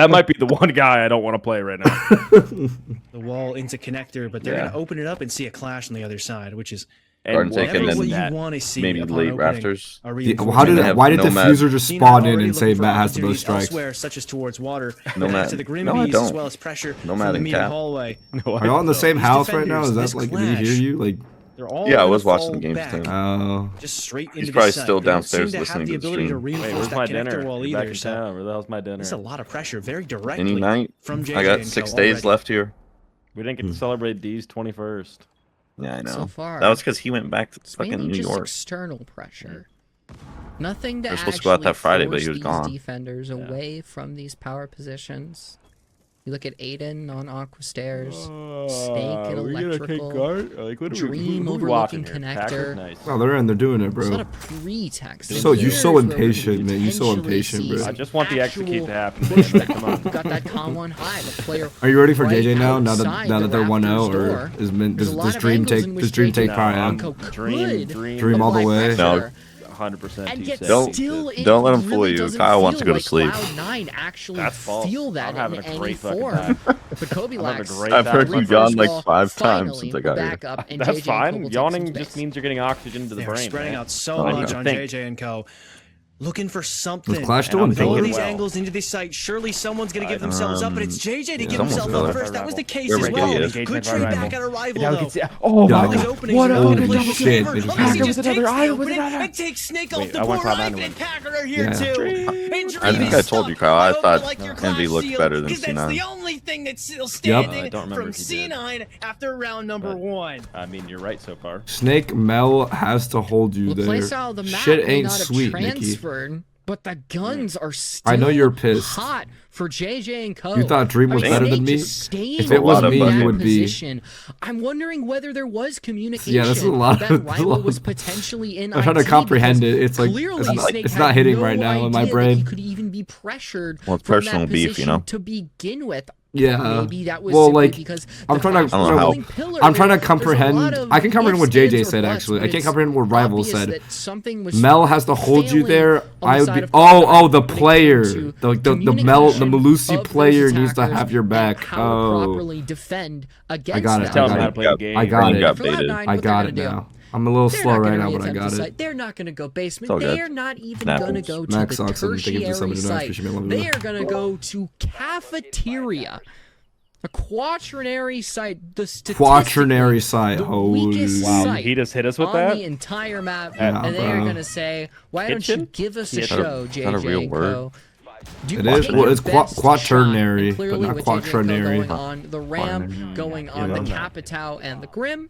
might be the one guy I don't want to play right now. The wall into connector, but they're gonna open it up and see a clash on the other side, which is Garden take and what then you want to see. maybe upon late opening rafters. a Why reinforcement. did Diffuser just spawn in and say Matt has the most strikes? Elsewhere, such as towards water, Nomad. to the Grim No, I Bees, don't. as well as pressure Nomad from the and media Cap. hallway. Are y'all in the same These house right now? Is defenders, that like, this did he hear clash, you? Like, they're all Yeah, I gonna was watching fall the games back, too. oh. just straight into He's the probably site. still They don't downstairs seem to have listening the to the ability to stream. Wait, reinforce where's that my connector dinner? wall Get back either. in So town. Where the hell's my dinner? there's a lot of pressure, very Any directly night. from JJ I got and 6 Co. days already. left here. We didn't get to celebrate D's 21st. Yeah, I know. So far, That was because he went back to it's fucking mainly New just York. external pressure. Nothing to We're actually supposed to go out that Friday, but force he was these gone. defenders away from these power positions. You look at Aiden on Aqua Stairs, Snake and Electrical, Dream overlooking Connector. Nice. Oh, they're doing it, There's a lot bro. of pretext. So in you here so where we impatient, man. You so potentially impatient, see bro. I just want the execute to happen. pushback. Come on. We've got that con one high. The player Are you ready for right JJ now? Now outside that the they're 1-0, Raptors or door. does There's a lot of Dream angles take in does which Dream JJ take No, prior? I'm could Dream all the apply way. pressure. 100% And he yet said. still, it don't let him really fool you. doesn't Kyle wants feel to go to like sleep. Cloud9 actually That's false. feel that I'm having in a any great fucking form. time. But Kobe I'm having a lacks great I've heard time. you yawn like Ball 5 times finally since I got here. back up, and That's JJ and Co fine. will take Yawning some just space. means you're getting oxygen to the They're brain. spreading man. out so I need much to on think. JJ and Co. Looking for something. Was Clash And I'm doing With all pillar? thinking these well. angles into this site, surely someone's going to give themselves up, but it's JJ to give someone's himself pillar. up first. That was the case Wherever as well. Giddy is. Good trade back at a rival, Now we though. can see. Oh Yeah, my All these God. openings What are a not gonna holy play with shit, cover. man. Unless Packer he with just another takes eye, the with opening another eye. and takes Snake off Wait, the I want board. top Ivan anyway. and Packer are here Yeah. too. I think I told you, Kyle. I thought Envy looked better than Because that's C9. the only thing that's still I standing don't remember from if he did. C9 after round number But- 1. I mean, you're right so far. Snake Mel has to hold you The there. playstyle of the map Shit may ain't not have sweet, Nikki. transferred, but the guns are still I know you're pissed. hot for JJ and Co. You thought Dream was better than me? If it was me, you would be. Position. I'm wondering whether there was communication. Yeah, that's a lot that of- rival was potentially in. I'm trying to IT comprehend because it. It's like clearly Snake it's had not hitting no right now in my idea that brain. He could even be pressured. Well, it's from personal that beef, you position know? To begin with. Yeah. Maybe that was Well, simply like, because I'm the trying to- fast I don't know how- rolling pillar, I'm trying to there's a comprehend. lot of I can comprehend what ifs, JJ ands, or said buts, actually. I but can't it's comprehend what Rival obvious said. that something was Mel has to hold you failing there. on I the would side be. of Oh, Cloud9 the when it came player, to the communication Malusi of those player needs to attackers have your and back. how to Oh, properly defend against got it, them. I Tell got them how it. to play the game. I got Brain it. got For baited. Cloud9, I what got they're it gonna do, now. I'm a little they're slow not right gonna now, but I re-attempt got the it. site. They're not going to go basement. all good. They're not even Snapples. going to go to Max the Oxen, thank you for tertiary $79. site. Appreciate it. They are going to go to cafeteria. A quaternary site. The Quaternary site. the Holy. weakest Wow, site he just hit us with on that? the entire map, Yeah, and they are bro. going to say, "Why don't Kitchen? you give us a Is that a- show, is that a JJ real and word? Co?" Do It you is. take Well, your it's best quaternary, shot? And clearly but not with JJ and Co quaternary. going on the ramp, going on the Yeah. Capitao and the Grim.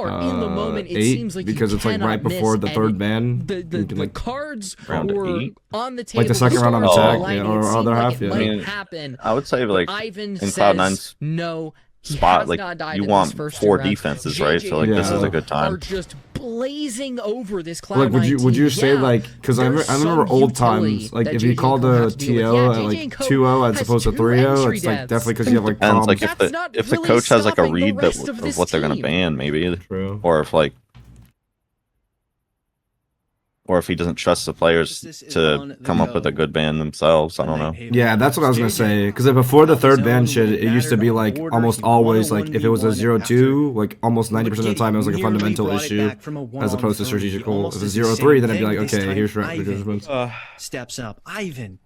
are in the moment. It 8, seems like because you it's like cannot right before miss, the third and man. The cards round were 8? on the table. Like the second round on stars were attack, aligning. or It seemed other like half, it yeah. might I mean, happen. I would say like Ivan in says Cloud9's no. He spot, has like not died you in want this first 4 round. defenses, right? So like JJ&CO this is a good are time. just blazing over this Cloud9 Like, would you team. say Yeah, like, because I there's remember some old utility times, like that if you called JJ&CO a has to deal with. TO Yeah, at like JJ&CO 2-0 as has opposed to 2 3-0, entry it's like deaths. definitely because you have like Depends, like comms. if the really coach has like a stopping the read that rest of of this what they're gonna team. ban, maybe, True. or if like, or if he doesn't trust the players to come up with a good ban themselves. I don't know. Yeah, that's what I was gonna say. Because before the third ban shit, it used to be like almost always like if it was a 0-2, like almost 90% of the time it was like a fundamental issue as opposed to strategical. If it's 0-3, then I'd be like, okay, here's steps up. Ivan,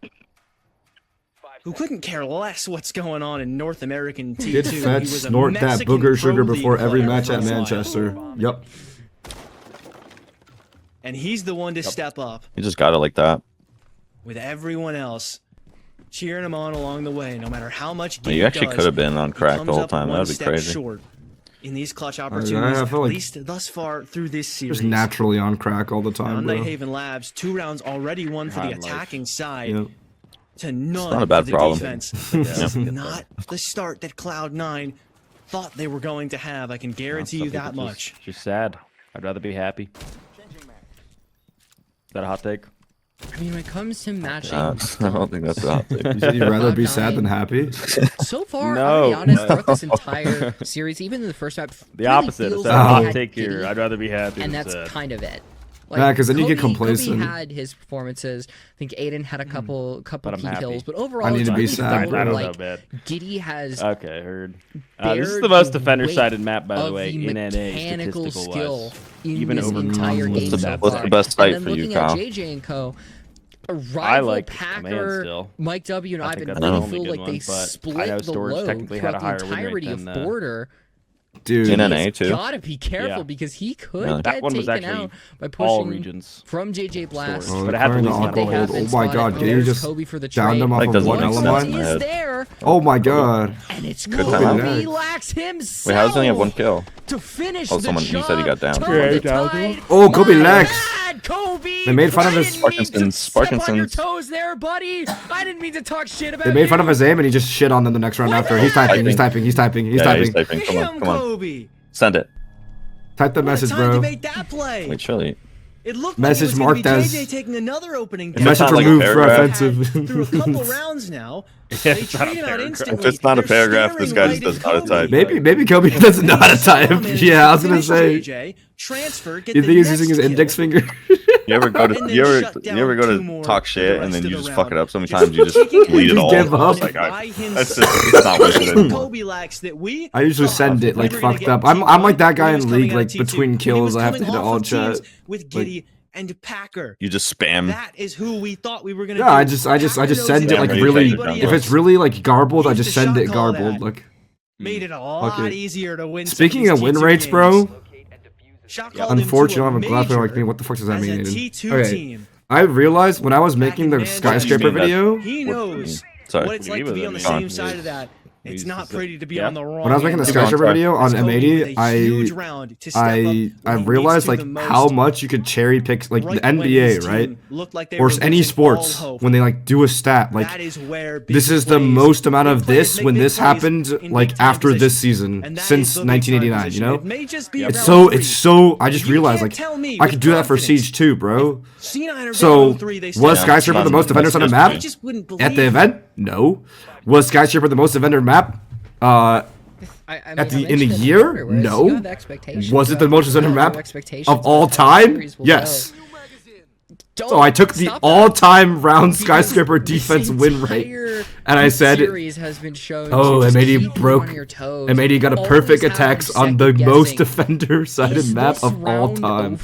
who couldn't care less what's going on in North American T2. Did Fett snort that booger sugar before every match at Manchester? Yup. And he's the one to step up. You just got it like that. With everyone else cheering him on along the way, no matter how much Giddy you actually could have been on crack the whole time. That would be crazy. Short in these clutch opportunities, at least thus far through this series. Just naturally on crack all the time. On Nighthaven Labs, 2 rounds already won for the attacking side. To none not a bad for the problem. Defense. This is not the start that Cloud9 thought they were going to have. I can guarantee you that much. Just sad. I'd rather be happy. Is that a hot take? I mean, when it comes to matching, I don't think that's a hot take. You said you'd rather be sad than happy? So far, No. I'll be honest, throughout this entire series, even in the first map, The opposite. It's a hot take here. I'd rather be happy. And than that's sad. kind of it. Like, yeah, because then you get complacent. Kobe had his performances. I think Aiden had a couple key kills, but overall, I need to be sad. sad. I don't know, man. Giddy has okay, heard. This is the most defender-sided map, by the way, in NA statistical skill even over entire game. What's the best site for you, Kyle? JJ&CO. A rival like Packer, Mike W, and Ivan really feel like they split the load throughout the entirety of Border. Dude, in NA too. Gotta be careful because he could that get one was taken actually out by all pushing regions from JJ Blast. But it had to be oh my god, Giddy just downed him off of one element. Is there, oh my god. and it's Good Kobe Lax himself. Wait, how does he only have 1 kill? To finish Oh, someone you said he got down. Oh, Kobe Lax. Kobe, They made fun of his Parkinson's. Toes there, buddy. I didn't mean to talk shit about They made fun of his aim and he just shit on them the next round after. He's typing. Come on, come on. Kobe. Send it. Type the message, Time bro. to make that play. Wait, surely. It looked Message like it was marked as JJ taking another opening. message like removed for paragraph. offensive. Through a couple rounds now. They treat him out instantly. If it's not a They're paragraph, this guy just staring doesn't know how to type. Maybe Kobe doesn't know how to type. Yeah, I was gonna say. JJ, transfer, get You the think he's next using his kill. index finger? You ever go to And then you shut down ever go 2 to more talk for shit the and then rest you of just the fuck it round. up so many times you just delete it Just all. give up. It's like, By that's himself. just it's not worth it anymore. Kobe Lax that we I usually thought send it like we were gonna fucked get up. I'm T1 like that guy when he was in coming league, out like of T2. between When he kills, was I have to coming hit it off all of teams chat. with Giddy and Packer. You just spam. That is who we thought we were gonna do. Yeah, I just send it like really. If it's really like garbled, I just send it garbled. Like made it a lot easier to win. speaking of win rates, bro. Unfortunately, Unfortunately, I'm a glass player like me. What the fuck does that mean, as a Aiden? T2 Okay, team. I realized when I was making the Back in skyscraper Manchester. video. He knows Sorry. what it's like to be on the same side of that. It's not pretty to be on the wrong. When I was making the end. skyscraper video on Kobe with M80, a huge round to step up I when he realized needs like to the how most. much you could cherry pick like the Right when NBA, his right? team looked like they Or were any losing sports all hope. when they like do a stat like That is where big this is the plays- most amount of big players this make when big this plays happened in like big-time after this positions. season And that since is the big-time 1989, you position. know? It may just be It's around so three. it's so I just You realized can't like tell me I with could do that for confidence. Siege 2, bro. C9 are So down 3, they was say, skyscraper the most defenders on the I map just wouldn't believe at the event? No. Was skyscraper the most defender map? At the in a year? No. Was it the most defender map of all time? Yes. So I took the all-time round skyscraper defense win rate, and I said, "Oh, M80 broke. M80 got a perfect attacks on the most defender-sided map of all time."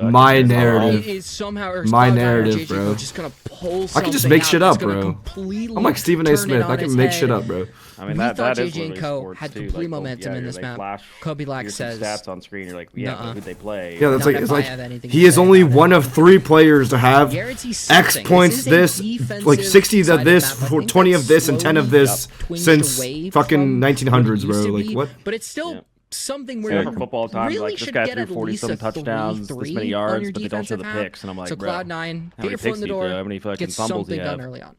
My narrative. My narrative, bro. I can just make shit up, bro. I'm like Stephen A. Smith. I can make shit up, bro. I mean, We that thought is JJ&CO had complete momentum in this map. Kobe Lax says, stats on screen. You're like, yeah, but who they play? Yeah, that's Not like if it's I like have anything he to is say only about it. one of 3 players to have Guarantee X something. points This is a this, defensive like 60 side of of this, map. I think 20 that's of this, and 10 of this twinged since away fucking from what it 1900s, bro. used to Like be, what? But it's still something where Yeah, you for football time, really like this should guy get threw at 40-some least a touchdowns, this 3-3 many on yards, your but they don't show the defensive half. picks, and I'm like, So bro, Cloud9, how get many your foot picks in the do you throw? door, How many fucking get fumbles do something you done have? early on.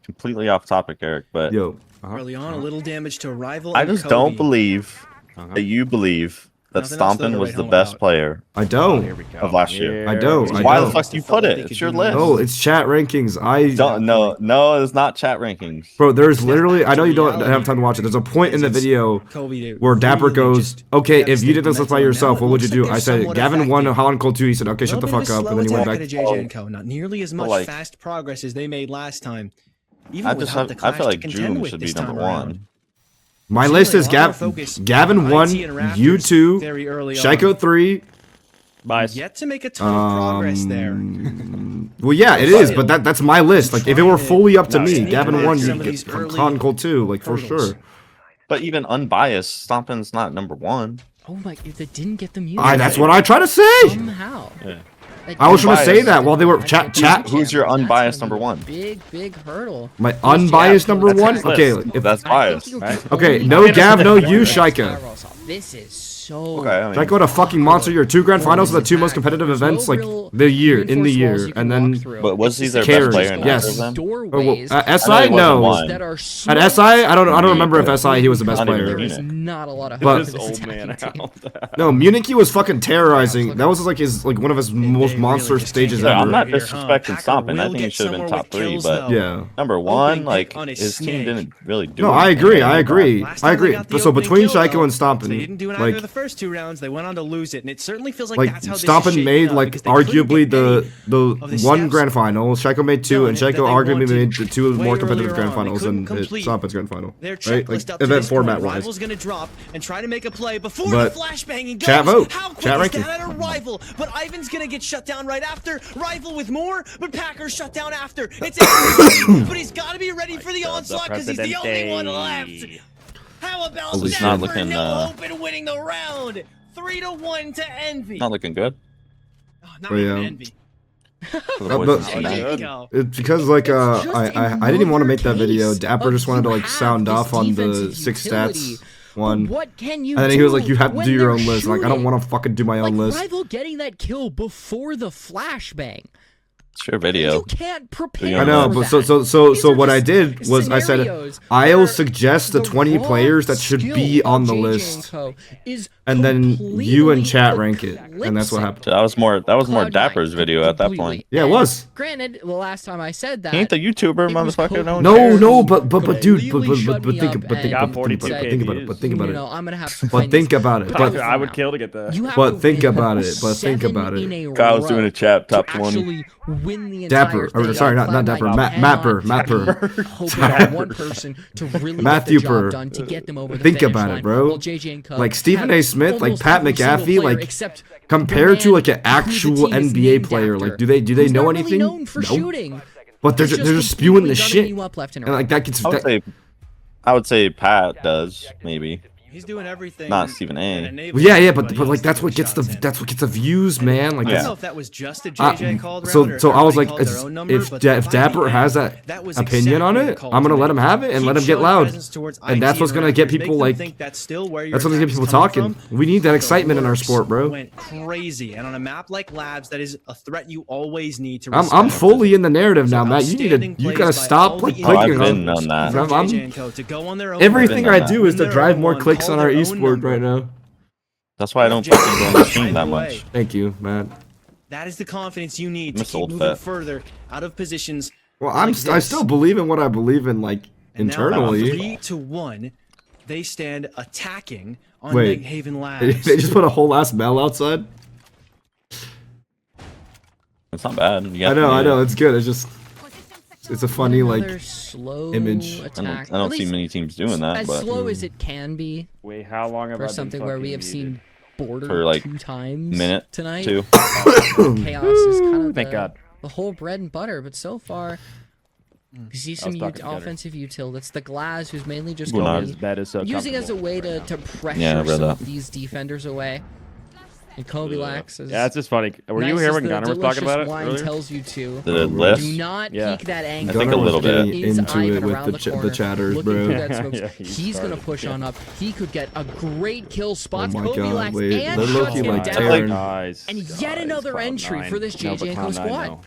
Completely off topic, Eric, but Yo, Early on, a little damage to a rival. I and just Kobe. don't believe that you believe that Stompin was the best player I don't. of last year. I don't. Why the fuck do you put it? It's your list. No, it's chat rankings. I don't. No, it's not chat rankings. Bro, there's literally. I know you don't have time to watch it. There's a point in the video where Dapper goes, "Okay, if you did this by yourself, what would you do?" I said, "Gavin won Hot and Cold 2." He said, "Okay, shut the fuck up," and then he went back. JJ&CO, not nearly as much fast progress as they made last time. Even I feel like June should be number 1. My list is Gavin 1, you 2, Shaiko 3. Yet to make a ton of progress there. Well, yeah, it is, but that's my list. Like, if it were fully up to me, Gavin 1, you'd get Hot and Cold 2, like, for sure. But even unbiased, Stompin's not number 1. Oh my, they didn't get the music. That's what I try to say. Somehow. Yeah. Like, I was trying to say that while they were chat. Who's your unbiased number 1? Big hurdle. My unbiased number 1? Okay, if that's biased. Okay, no Gav, no you, Shaika. This is so... Okay, I mean, Shaika, what a fucking monster. Your 2 grand finals are the 2 most competitive events, like, the year, and then... But was he their best player in yes. of them? SI, no. At SI, I don't remember if SI he was the best player. Not a lot of but old man no, Munich he was fucking terrorizing. That was like one of his most monster stages ever. I'm not disrespecting Stompin. I think he should have been top 3, but yeah, number 1, like his team didn't really do. No, I agree. So between Shaiko and Stompin, they didn't do it after the first 2 rounds. They went on to lose it, and it certainly feels like that's how this Stompin made like arguably the 1 grand final. Shaiko made 2, and Shaiko arguably made the 2 more competitive grand finals than Stompin's grand final. Right, like event format wise. Rival's gonna drop and try to make a play before But the flashbanging goes. chat vote. How quick Chat is ranking. that at a Rival? But Ivan's gonna get shut down right after. Rival with more, but Packers shut down after. It's everybody, but he's got to be ready for the onslaught because he's the only one left. How about he's that not for looking, no hope in winning the round? 3-1 to Envy. Not looking good. Oh, not even Envy. It's because like I didn't even want to make that video. Dapper just wanted to like sound off on the 6 stats one, and then he was like, "You have to do your own list." Like, I don't want to fucking do my own list. Rival getting that kill before the flashbang. It's your video. You can't prepare. I know, but so what I did was I said I'll suggest the 20 players that should be on the list, and then you and chat rank it, and that's what happened. That was more Dapper's video at that point. Yeah, it was. Granted, the last time I said that, he ain't the YouTuber, motherfucker. No, but dude, but think about it. You know, I'm gonna have to But think about it. But I would kill to get that. But think about it. But think about it. Kyle's doing a chat top 20. Dapper, or sorry, not Dapper, Mapper. One person to really Matthew get the job done to get them over the think finish about line. it, bro. Well, JJ&CO like Stephen A. Smith, like Pat McAfee, like except compared to like an actual NBA player, like do they know anything? Really known for shooting. But they're just spewing the shit, and like that gets. I would say Pat does maybe. He's doing everything. Not Stephen A. Well, yeah, but like that's what gets the views, man. Like, I don't know if that was just a JJ called round. So I was like, if Dapper has that opinion on it, I'm gonna let him have it and let him get loud, and that's what's gonna get people like. That's what's gonna get people talking. We need that excitement in our sport, bro. Went crazy, and on a map like Labs, that is a threat you always need to. I'm fully in the narrative now, Matt. You gotta stop like clicking on that. Everything I do is to drive more clicks on our esport right now. That's why I don't fucking go on the stream that much. Thank you, Matt. That is the confidence you need to keep moving further out of positions. Well, I still believe in what I believe in, like internally. 3-1, they stand attacking on Nighthaven Labs. They just put a whole ass Mel outside. It's not bad. I know, it's good. It's a funny like slow image. Attack. I don't see many teams doing that. As slow as it can be. Wait, how long have I been something where we have seen border for like 2 times minute tonight? 2. Chaos is kind of thank God. The whole bread and butter, but so far you see some offensive util. That's the Glaz who's mainly just using as a way to pressure some of these defenders away. And Kobe Lax is... Yeah, that's just funny. Were you here when Gunnar was talking about it wine earlier? tells you to. The list? Do not peek that angle. I think a little bit. Into it with the chatters, bro. He's going to push on up. He could get a great kill spot. Oh my Kobe God, Lax wait. and They're shuts looking him like down. tearing. And yet another entry for this JJ&CO squad.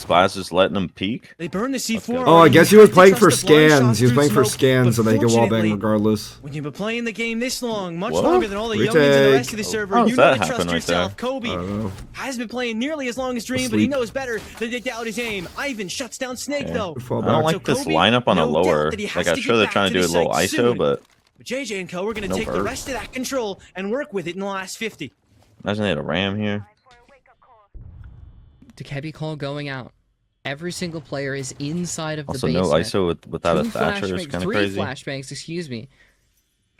Splash just letting him peek? They burned the C4. Oh, I guess he was playing for scans. He was playing for smoke, scans, so they can wallbang fortunately, regardless. When you've been playing the game this long, much What? longer than all the youngins in the rest of the server, How you does know that to trust happen right yourself. there? Kobe has been playing nearly as long as Dream, but he Asleep. knows better than to doubt his aim. Ivan shuts down Snake, though. Fall I don't back. like this Kobe, lineup on a no doubt lower. that he has Like, to I'm get sure they're back trying to do a the little site ISO, soon. but JJ&CO, we're going to No take the burst. rest of that control and work with it in the last 50. imagine they had a ram here. Dekebi call going out. Every single player is inside of the Also, basement. no ISO without a Two Thatcher is flashbangs- kind of three crazy. flashbangs, excuse me.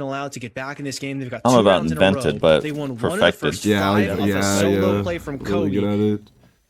been allowed to get back in this game. They've got I 2 don't know about rounds invented, in a row. but They won perfected. 1 of the first 5 off a solo play from Really Kobe. good at it.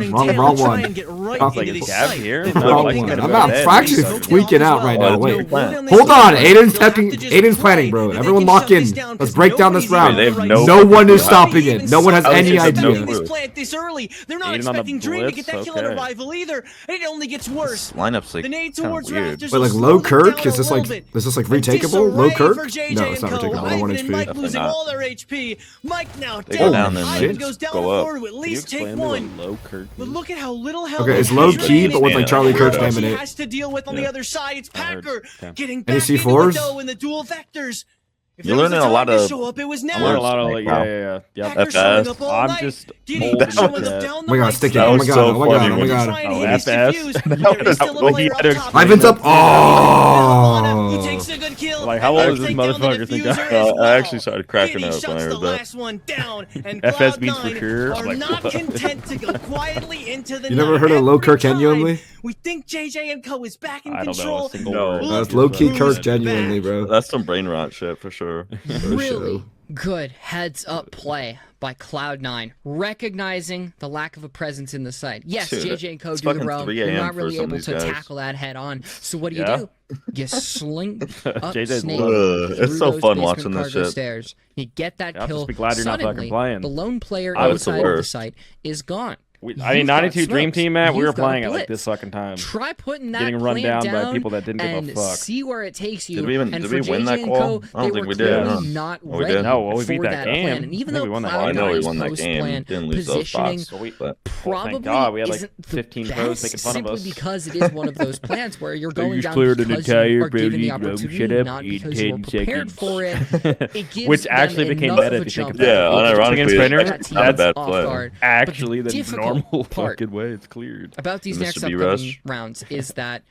turning Wrong tail and try one. and get right Sounds into like a the cab site. here. Then No, Wrong I Mike one. got I'm a not bad fraction's lead. tweaking out right now. Oh, Wait. plan. Hold on, Aiden's They'll have to checking. just Aiden's play. planning, bro. They Everyone can lock shut in. this down Let's 'cause break down this nobody's round. They have even no No one is Nobody stopping even it. No one has saw any this. idea. doing this plant this early. They're not expecting Dream to get that kill on arrival either. And it only gets worse. Lineup's like the nade towards Raptors. But like low Kirk, is this like retakeable? Low Kirk? No, it's not retakeable. I don't want HP. Mike losing all their HP. Mike now down. Ivan goes down the floor to at least take one. But look at how little health. Okay, it's low key, but with like Charlie Kirk's laminate. Has to deal with on the other side. It's Packer getting any back into C4s? the dough in the dual vectors. You're learning a lot of. Show up, it was now. I'm learning a lot of like, yeah. I'm just oh my god, stick it. Oh my god, oh my god, oh my god. FS. Ivan's up. Oh. He takes a good kill. Like, how old is this motherfucker think I actually started cracking up when I heard that. FS means for sure. Are not content to go quietly into the You never heard of low Kirk genuinely? We think JJ&CO is back in I don't know a control. single word. That's low key Kirk genuinely, bro. That's some brain rot shit for sure. Really good heads up play by Cloud9, recognizing the lack of a presence in the site. Yes, JJ&CO do the roam. You're not really able to tackle that head on. So what do? You slink up Snake it's so fun watching this shit. Stairs. You get that kill. Just be glad you're not fucking playing. The lone player inside of the site is gone. I mean, 92 Dream Team, Matt, we were playing it like this fucking time. Try putting that getting run down by people that didn't and give a fuck. See where it takes you. Did we win that call? I don't think we did. Not we ready did. No, well, we beat for that game. Plan. And even though I know we won that game. Didn't lose those spots. Probably thank God, we had like isn't 15 the pros best, making fun of us. simply because it is one of those plans where you're going down cleared an because entire you are given the bogey, opportunity, not because you were prepared for it. It gives Which actually them became enough meta of a if you think jump about it. Yeah, unironically, that's not a bad play. Actually, the difficult normal part fucking way it's cleared. About these next upcoming rounds is that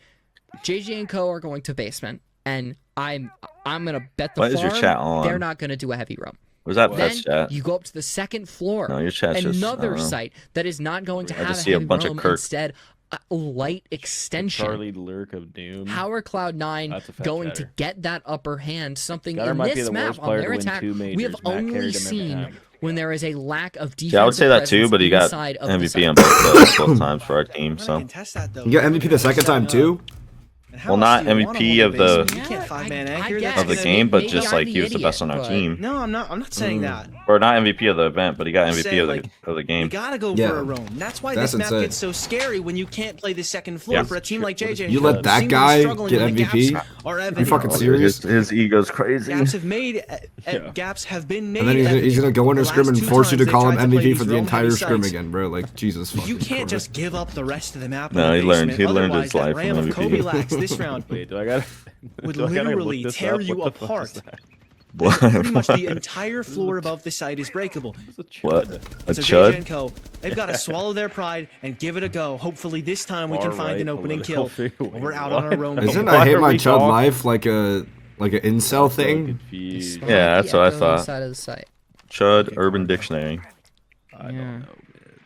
JJ&CO are going to basement, and I'm gonna bet the farm they're not gonna do a heavy roam. Was that then chat? You go up to the second floor. No, your chat's another just, site that is not going to have a see heavy a bunch roam. of Kirk. Instead, a light extension. Charlie Lurk of Doom. How are Cloud9 going to get that upper hand? Something Gutter in might be this the map worst on player their to win attack 2 majors. we have Matt only carried him every seen time. when there is a lack of defensive Yeah, I would say that too, but he got MVP on both times for our team. So you got MVP the second time too. Well, not MVP of the the game, but just like he was the best on our team. No, I'm not saying that. Or not MVP of the event, but he got MVP of the game. You gotta go for a roam. That's why this map gets so scary when you can't play the second floor for a team like JJ. You let that guy get MVP? Are you fucking serious? His ego's crazy. Gaps have been made. And then he's gonna go into scrim and force you to call him MVP for the entire scrim again, bro. Like Jesus. You can't just give up the rest of the map. No, he learned his life from MVP. This round Wait, do I gotta would literally tear you apart. What? Pretty much the entire floor above the site is breakable. What? A so chud? JJ&CO, they've got to swallow their pride and give it a go. Hopefully this time we can find an opening kill. We're out on our roam. Isn't I hate my chud life like an incel thing? Yeah, that's what I thought. Chud Urban Dictionary. I don't know.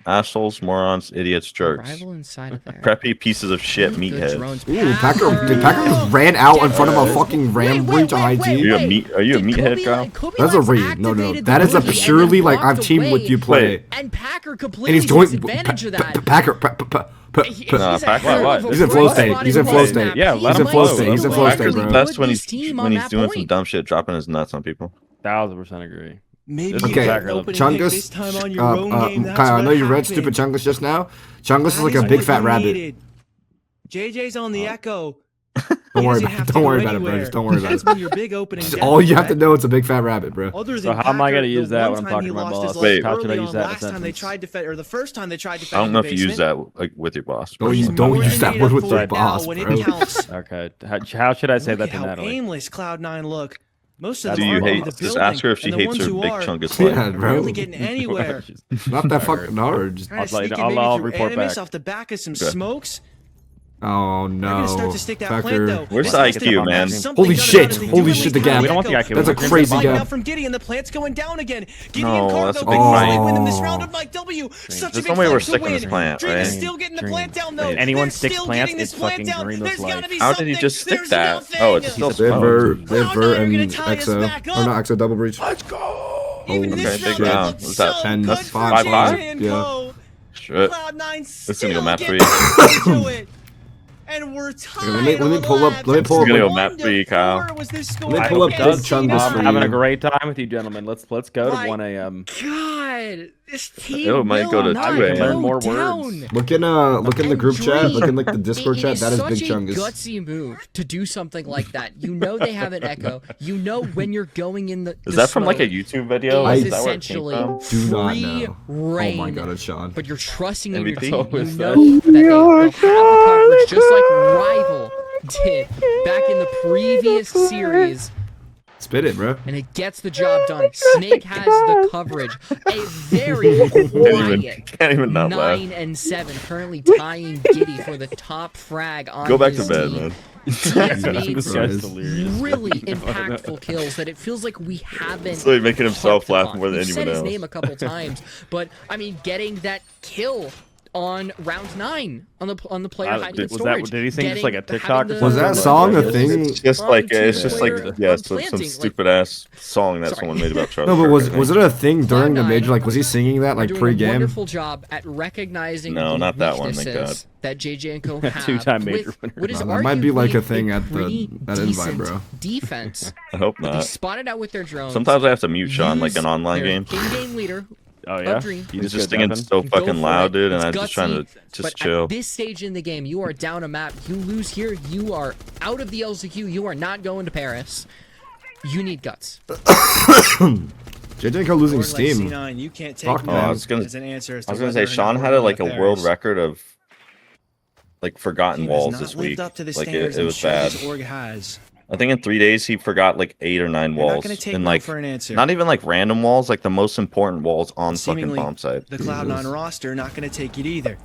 Assholes, morons, idiots, jerks. Preppy pieces of shit meatheads. Ooh, Packer just ran out in front of a fucking ram breach on IT. Are you a meathead, Kyle? That's a read. No. That is a purely like I've teamed with you play. And Packer completely And he's going advantage of that. Packer. Packer. He's in flow state. He's in flow state. Yeah, he's in flow state. He's in flow state, Packer's bro. best when he's doing some dumb shit, dropping his nuts on people. 1000% agree. Maybe okay, Chungus, Kyle, I know you read stupid Chungus just now. Chungus is like a big fat rabbit. JJ's on the Echo. Don't worry about it, bro. Just don't worry about it. Your big opening all you have to know is a big fat rabbit, bro. So how am I gonna use that when I'm talking to my boss? Wait, how should I use that? Last time they tried to fed, or the first time they tried to fed. I don't know if you use that like with your boss. Don't use that word with your boss, bro. Okay, how should I say that to Natalie? How aimless Cloud9 look. Most of do you hate? Just ask her if she hates her big chungus life. Yeah, bro. Really getting anywhere. Not that fucking hard. Just I'll report back. Off the back of some smokes. Oh no, Packer. Where's the IQ, man? Holy shit, the gap. We don't want the IQ. That's a crazy gap. From Giddy and the plant's going down again. Giddy no, and Cargo that's a big fight. win in this round of Mike W. Such There's a no big way we're fight to sticking win. this plant, Dream right? is still getting the plant down though. Anyone They're sticks still plants, getting this it's plant fucking down. Dreamless There's gotta life. be How did he just stick that? Oh, it's still Liver and Cloud9 XO. Or not XO, double breach. Let's go. Okay, big round. What's that? 10, that's 5-5. Yeah. Shit. Cloud9 It's gonna go map 3. And we're tied. Let me pull up. Let me pull up. Gonna go map for you, Kyle. Let me pull up Big Chungus for I'm having a you. great time with you, gentlemen. Let's go to 1 a.m. God, this team It might go to 2 a.m. Learn more down. words. Look in the group chat. Look in like the Discord chat. That is Big Chungus. It is such a gutsy move to do something like that. You know they have an echo. You know when you're going in the. Is that from like a YouTube video? It Is is that where it came essentially from? Do not free know. reign. Oh my god, it's Sean. But you're trusting in your MVP? team. So You is know that they'll have the coverage just like Rival did back in the previous series. Spit it, bro. And it gets the job done. Snake has the coverage. A very quiet Can't even not laugh. 9 and 7, currently tying Giddy for the top frag on Go back his to bed, team. man. He has made This guy's delirious. really impactful kills that it feels like we haven't. So he's making himself touched laugh upon. more than We've anyone said his else. name a couple times, but I mean, getting that kill on round 9 on the player hiding in storage. Did he sing just like a TikTok? Was that song a thing? It's just like multiplayer some planting, stupid ass song that Sorry. someone made about Charlie. No, but Kirk, I was think. it a thing during the Cloud9 major? Like, was he singing that like doing a pre-game? wonderful job at recognizing No, the not that one, thank weaknesses that JJ&CO have Two-time major with winner. what is No, that might be like a arguably thing at pretty that invite, decent bro. defense. I hope They not. spotted out with their drones. Sometimes I have to mute Sean like use an online their game. in-game leader. Oh yeah. Dream. He's just go, singing Devin. so Go fucking for loud, it. dude, and It's I'm just trying to gutsy, just but chill. At this stage in the game, you are down a map. You lose here, you are out of the LCQ. You are not going to Paris. You need guts. JJ&CO losing Like steam. C9, you can't take Fuck, no man. I was gonna- as an answer as I was to gonna say whether or Sean not had we're a, like a going to world Paris. record of like forgotten Team has walls not this lived week. up to the Like standards it I'm was sure bad. this org has. I think in 3 days he forgot like 8 or 9 You're not walls, gonna take and no like for an answer. not even like random walls, like the most important walls on fucking Seemingly, bomb site. the Cloud9 roster not going to take it either.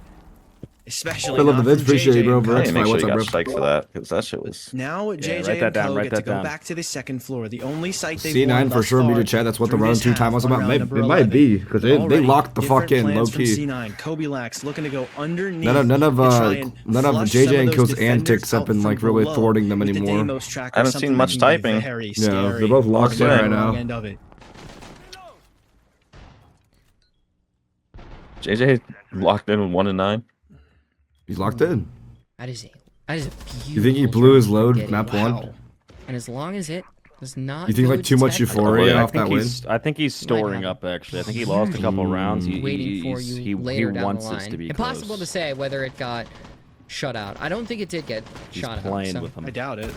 Especially I love not the vids. from Appreciate you, bro. JJ&CO. Bro, Hey, make sure what's you up, got bro? psyched for that because that shit was. Now write JJ that down, and Co write get that to go down. back to the second floor, the only site they've C9 won for thus sure. far Muted chat. That's what the through round this 2 time half was on about. round It number might 11. be because they Already, locked the different fucking plans low from key. C9. Kobe Lax looking to go underneath. None of to try and flush some of JJ&CO's those defenders antics have out been from like really below thwarting them with the anymore. Deimos tracker, I haven't seen something much that can be typing. very Yeah, scary they're both locked on in the right wrong now. end of it. JJ locked in with 1 and 9. He's locked in. That is a beautiful. You think he blew his load Giddy. map Wow. 1? And as long as it does not. You think go like too much detected- euphoria I off that win? I think he's storing up. Actually, I think he lost a couple rounds. Waiting for He you later down wants the line. this to be Impossible close. to say whether it got shut out. I don't think it did get He's shot out. playing So with him. I doubt it.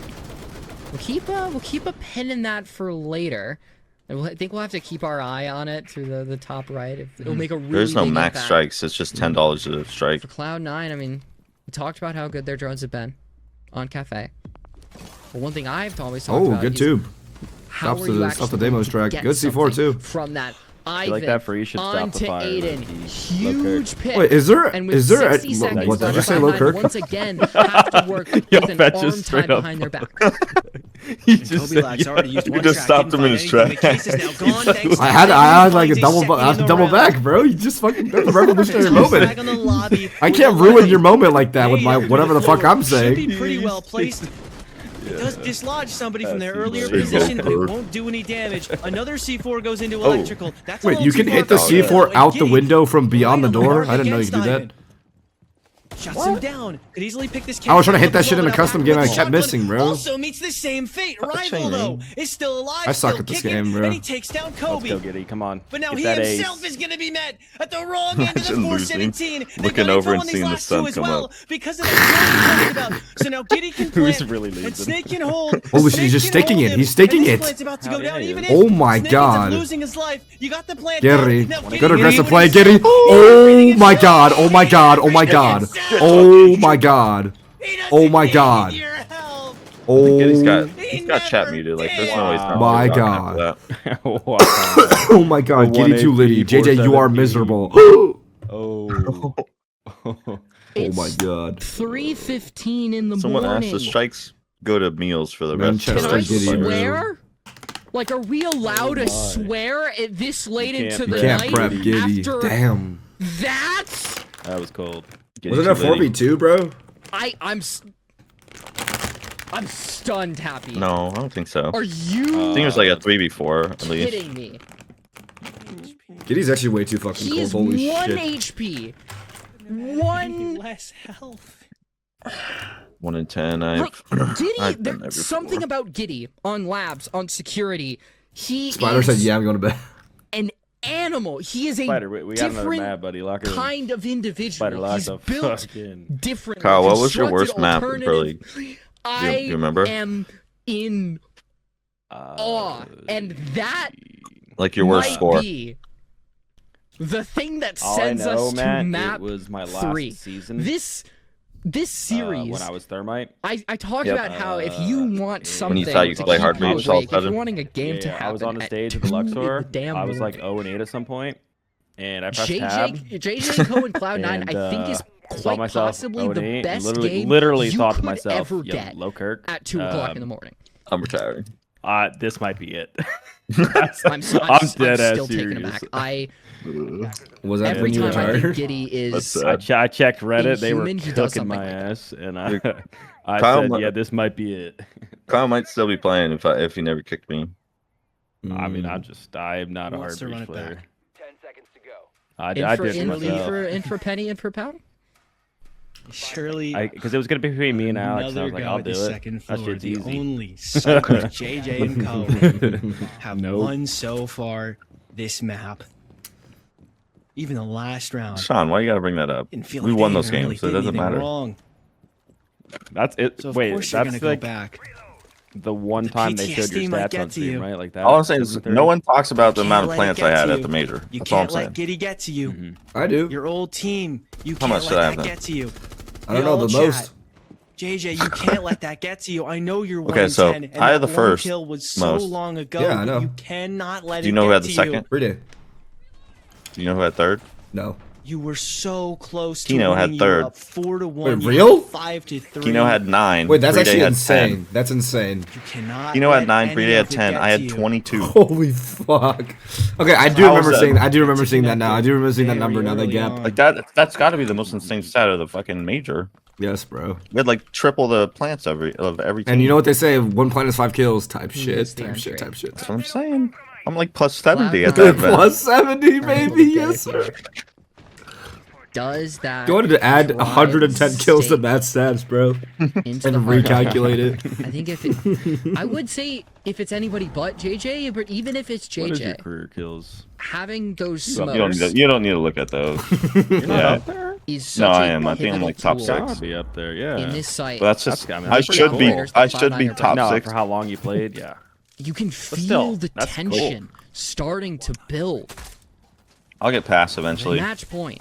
we'll keep a pin in that for later. And I think we'll have to keep our eye on it through the top right. It'll make a really There's no big max impact. strikes. It's just $10 a strike. For Cloud9, I mean, we talked about how good their drones have been on Cafe. But one thing I've always talked Oh, about good is tube. how Stops are you the actually Deimos going to track. get Good C4 something too. from that Ivan You like that for you should stop the onto fire. Aiden. Low Huge pick. Wait, is there And with is there 60 a, seconds what did you left say, low behind, Kirk? once again have to work Yo, with an Fett arm just tied straight up behind their back. He just Kobe said, Lax already used You one just track, stopped didn't him in find his anything. track. The case is now gone, thanks to I had Aiden like a finding second in the double round. back, bro. You just fucking that's a revolutionary Flag moment. on the lobby I with can't the ruin lobby. your moment like that with my Made it whatever to the fuck floor. I'm saying. Should be pretty well placed. It does dislodge somebody from their earlier Straight position, but it forward. won't do any damage. Another C4 goes into electrical. That's a Wait, little you too can far hit the for Giddy, C4 though, out and the Giddy window from beyond the right on door? mark I didn't know you against could do that. Ivan. Shuts him down. Could easily pick this. I was trying to hit that case shit in a up custom with game and I the kept shotgun. missing, bro. Also meets the same fate. Rival chain, though man. is still alive. I suck still at this kicking, game, bro. And he takes down Let's Kobe. go, Giddy. Come on. But now Get he that himself ace. is going to be met at the wrong end of the Imagine losing, 417. They've looking got over info and on these seeing the last sun two as come well up. because of the drill we talked about. So now Giddy can Who's plant, really and losing? Snake can hold. Holy shit, Snake he's just can staking hold it. him, He's staking and this it. plant's about to go Hell down. yeah, Even he if is. Oh my Snake ends up God. losing his life, you got the plant Giddy. down. Now Good Giddy aggressive can play, do it Giddy. himself. Oh my god, oh my god, oh my god. Oh my god. He doesn't Oh my need god. your help. Oh He's got chat muted. Like there's no way he's not My talking God. after that. Wow. Oh my god, A Giddy too 1AP, litty. JJ, you are 417. miserable. Oh. Oh my god. 3:15 in the Someone morning. asked the strikes go to meals for the rest of Manchester Can I the Giddy, bro. swear? Like, are we allowed to swear at this late You into can't the You can't night prep Giddy. after Damn. that? That was cold. Was it a 4v2, bro? I'm stunned happy. No, I don't think so. Are I you think it was like a 3v4 at least. kidding me? Giddy's actually way too fucking He cold. is Holy 1 shit. HP. One. Less health. 1 in 10. Giddy, something about Giddy on labs, on security. Spider said, "Yeah, I'm going to bed." An animal. He is a we got another map, buddy. Lock her kind of individual. He's built differently. Kyle, what was your worst map in Pro League? Do you remember? I am in awe, and that like your worst score. Be the thing that sends us to map it was my last 3. season. This series, when I was Thermite, I talked about how if you want something, when you thought you could play hard for yourself, if you're wanting a game to happen, I was on the stage at the Luxor. I was like 0-8 at some point, and I pressed tab. JJ&CO and Cloud9, I think is quite possibly the best game literally you thought to could myself, ever get low Kirk at 2 o'clock in the morning. I'm retiring. This might be it. I'm dead ass still taken aback. Was that every when you time I think retired? Giddy is. I checked Reddit. They were inhuman, cooking my ass, and I said, "Yeah, this might be it." Kyle might still be playing if he never kicked me. I mean, I'm not a hard breach player. 10 seconds to go. In for penny, in for pound. Surely, because it was gonna be between me and Alex. And I was like, I'll do it. That shit's the easy. only sucker JJ&CO have won so far this map. Even the last round. Sean, why you gotta bring that up? We won those games, so it doesn't matter. Wrong. That's it. So wait, that's like go back. the one time they showed your stats on stream, right? Like that. All I'm saying is no one talks about the amount of plants I had at the major. That's all I'm saying. Let Giddy get to you. I do. Your old team. You How can't much let did that get to you. I don't know the most. JJ, you can't let that get to you. I know you're 1 Okay, so 10, and I had the that first kill was so most. long ago. Yeah, I know. You cannot let it get to you. Do you know who had the second? Pretty. Do you know who had third? No. You were so close to Kino had winning. third. You were up 4-1. Wait, real? 5-3. Kino had 9. Wait, that's Free actually Day had insane. 10. That's insane. You cannot. Kino had let 9. any Free Day of had it 10. get I to had you. 22. Holy fuck. Okay, I do remember seeing. I do remember seeing that now. I do remember seeing that number now. That gap. Like that's got to be the most insane stat of the fucking major. Yes, bro. We had like triple the plants of every team. And you know what they say? 1 plant is 5 kills. Type shit. Yes, Type the shit. entry. Type shit. That's what I'm saying. I'm like plus 70 at Cloud9. that event. Plus 70, baby. Yes, sir. Does that? Go ahead to add 110 kills to Matt's stats, bro, and recalculate it. I think I would say if it's anybody but JJ, but even if it's What is your JJ, career kills? having those You smokes don't need to look at those. Yeah. is such No, a I am. I think I'm pivotal like top tool 6. I'll be up there. Yeah. in this site. But that's just. I mean, I that's should pretty be. cool. I should be top No, 6. for how long you played, yeah. You can still, feel the that's cool. tension starting to build. I'll get past The eventually. match point.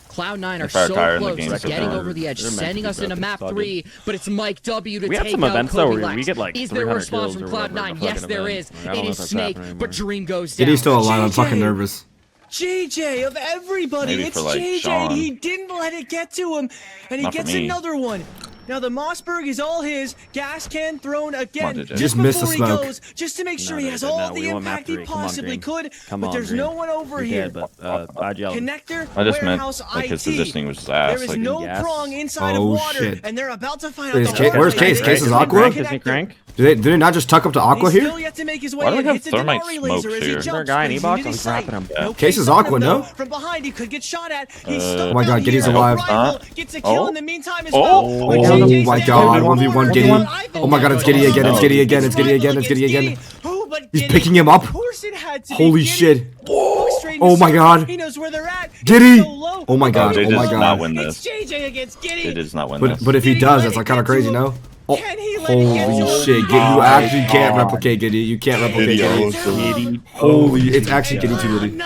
Cloud9 are If I so retire in the close game, to it's getting okay. over the edge, They're meant to sending be us into broken. map It's all 3, but it's Mike W to We had take some out events, though, Kobe where we Lex. get, like, Is there a 300 response from kills or whatever in a Cloud9? Yes, fucking there event. is. Like, I don't It know is if that's Snake, happening but anymore. Dream goes down. Giddy's still alive. I'm JJ. fucking nervous. JJ of everybody, Maybe it's for, like, JJ. Sean. He didn't let it get to him, and he Not for gets me. another one. Now the Mossberg is all his. Gas can thrown again. JJ. Just missed the before he smoke. goes, just to make sure No, he no, has no, all no, the we want map impact he 3. Come on, possibly Green. could. Come But on, there's Green. no one over You're here. dead, but I'd yell. Connector, I just meant warehouse, like his IT. positioning was his ass. There is Like, no gas. prong inside Oh, of water, shit. and they're about to find Wait, out is the Case- hard where's way. Case? Case is Aqua? Is he crank? Do they not just tuck up to Aqua He's here? still yet to make his way Why do we in. have Hits a thermite Denari smokes laser as he here? jumps, Is there a guy in but he's E-box? into I'm the sight. grappling him. No Case is on Aqua, him, no? though. From behind, he could get shot at. He's Oh stuck my God, out Giddy's here. alive. Rival gets a kill Oh. in the meantime as Oh. well. But Oh JJ's my down God, in the 1v1 corner. Giddy. Ivan Oh my God, it's goes Giddy again, it's down. Giddy again, it's Giddy Rival again, it's Giddy against again. Giddy. Oh, but He's Giddy, picking him up. of course it had to be Holy Giddy. shit. Walks straight in Oh the my circle. God. He knows where they're at. He's Giddy. so low. Oh my God, JJ oh my does not God. win It's this. JJ against Giddy. It does not win But this. if he Giddy does, let that's it like kind of get to crazy, him. no? Oh, Can he let it get to holy him? shit, Giddy, you actually can't replicate Giddy. You can't replicate Giddy. Holy, it's actually Giddy too litty.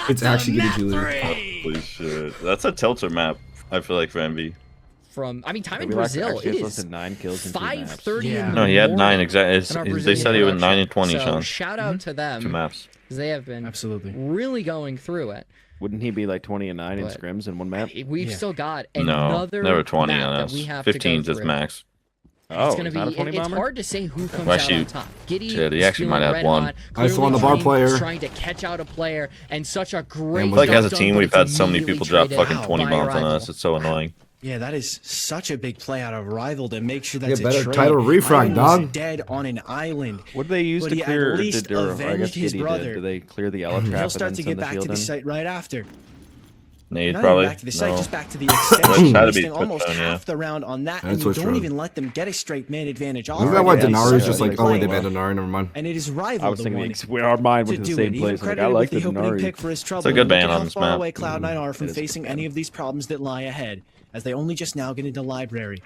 It's actually Giddy too litty. Holy shit. That's a tilter map, I feel like, for Envy. From time in Maybe like Brazil, actually it it's less is than 9 kills in 2 maps. 5:30 Yeah. in the No, he had 9 morning in our exactly. They Brazilian said he was production. 9 and 20, So Sean. shout out to them 2 maps. 'cause they have been Absolutely. really going through it. Wouldn't he be like 20 and 9 in But- scrims in one map? We've Yeah. still got No, another never 20 map on that us. we have 15 to go is through. max. Oh, It's gonna is that a 20 be. It's bomber? hard to say who comes Well, out actually, on top. Giddy shit, he is actually might feeling have red one. hot. I saw on the bar Clearly player. trying to catch out a player, and such a great. I feel like as a dunk, team, but we've it's had so many immediately people drop traded fucking out 20 by bombs on Rival. us. It's so annoying. Yeah, that is such a big play out of Rival to make sure Yeah, that's a better trade. title refrag, Ivan was dog. dead on an island. What do they use But to he at clear? least or I guess avenged his Giddy brother. did. Do they clear the yellow trap He'll and start then to send get the back to shield the in? site right after. Nade Not probably. even back to the site, No. just back to the extension, Had to be wasting almost Twitch zone, yeah. half the round on that, And and you Twitch don't zone. even let them get a straight man advantage. Isn't that why Yeah, Denari is yeah, just like, yeah. oh, wait, they banned Denari, never mind. And it is I rival was the thinking one our mind to went to the do same it. place. Even Like, I credited like with the the opening Denari. pick for his trouble. a good and look ban at on how this far map. away Cloud9 are from It is a good facing ban. any of these problems that lie ahead, as they only just now get into library.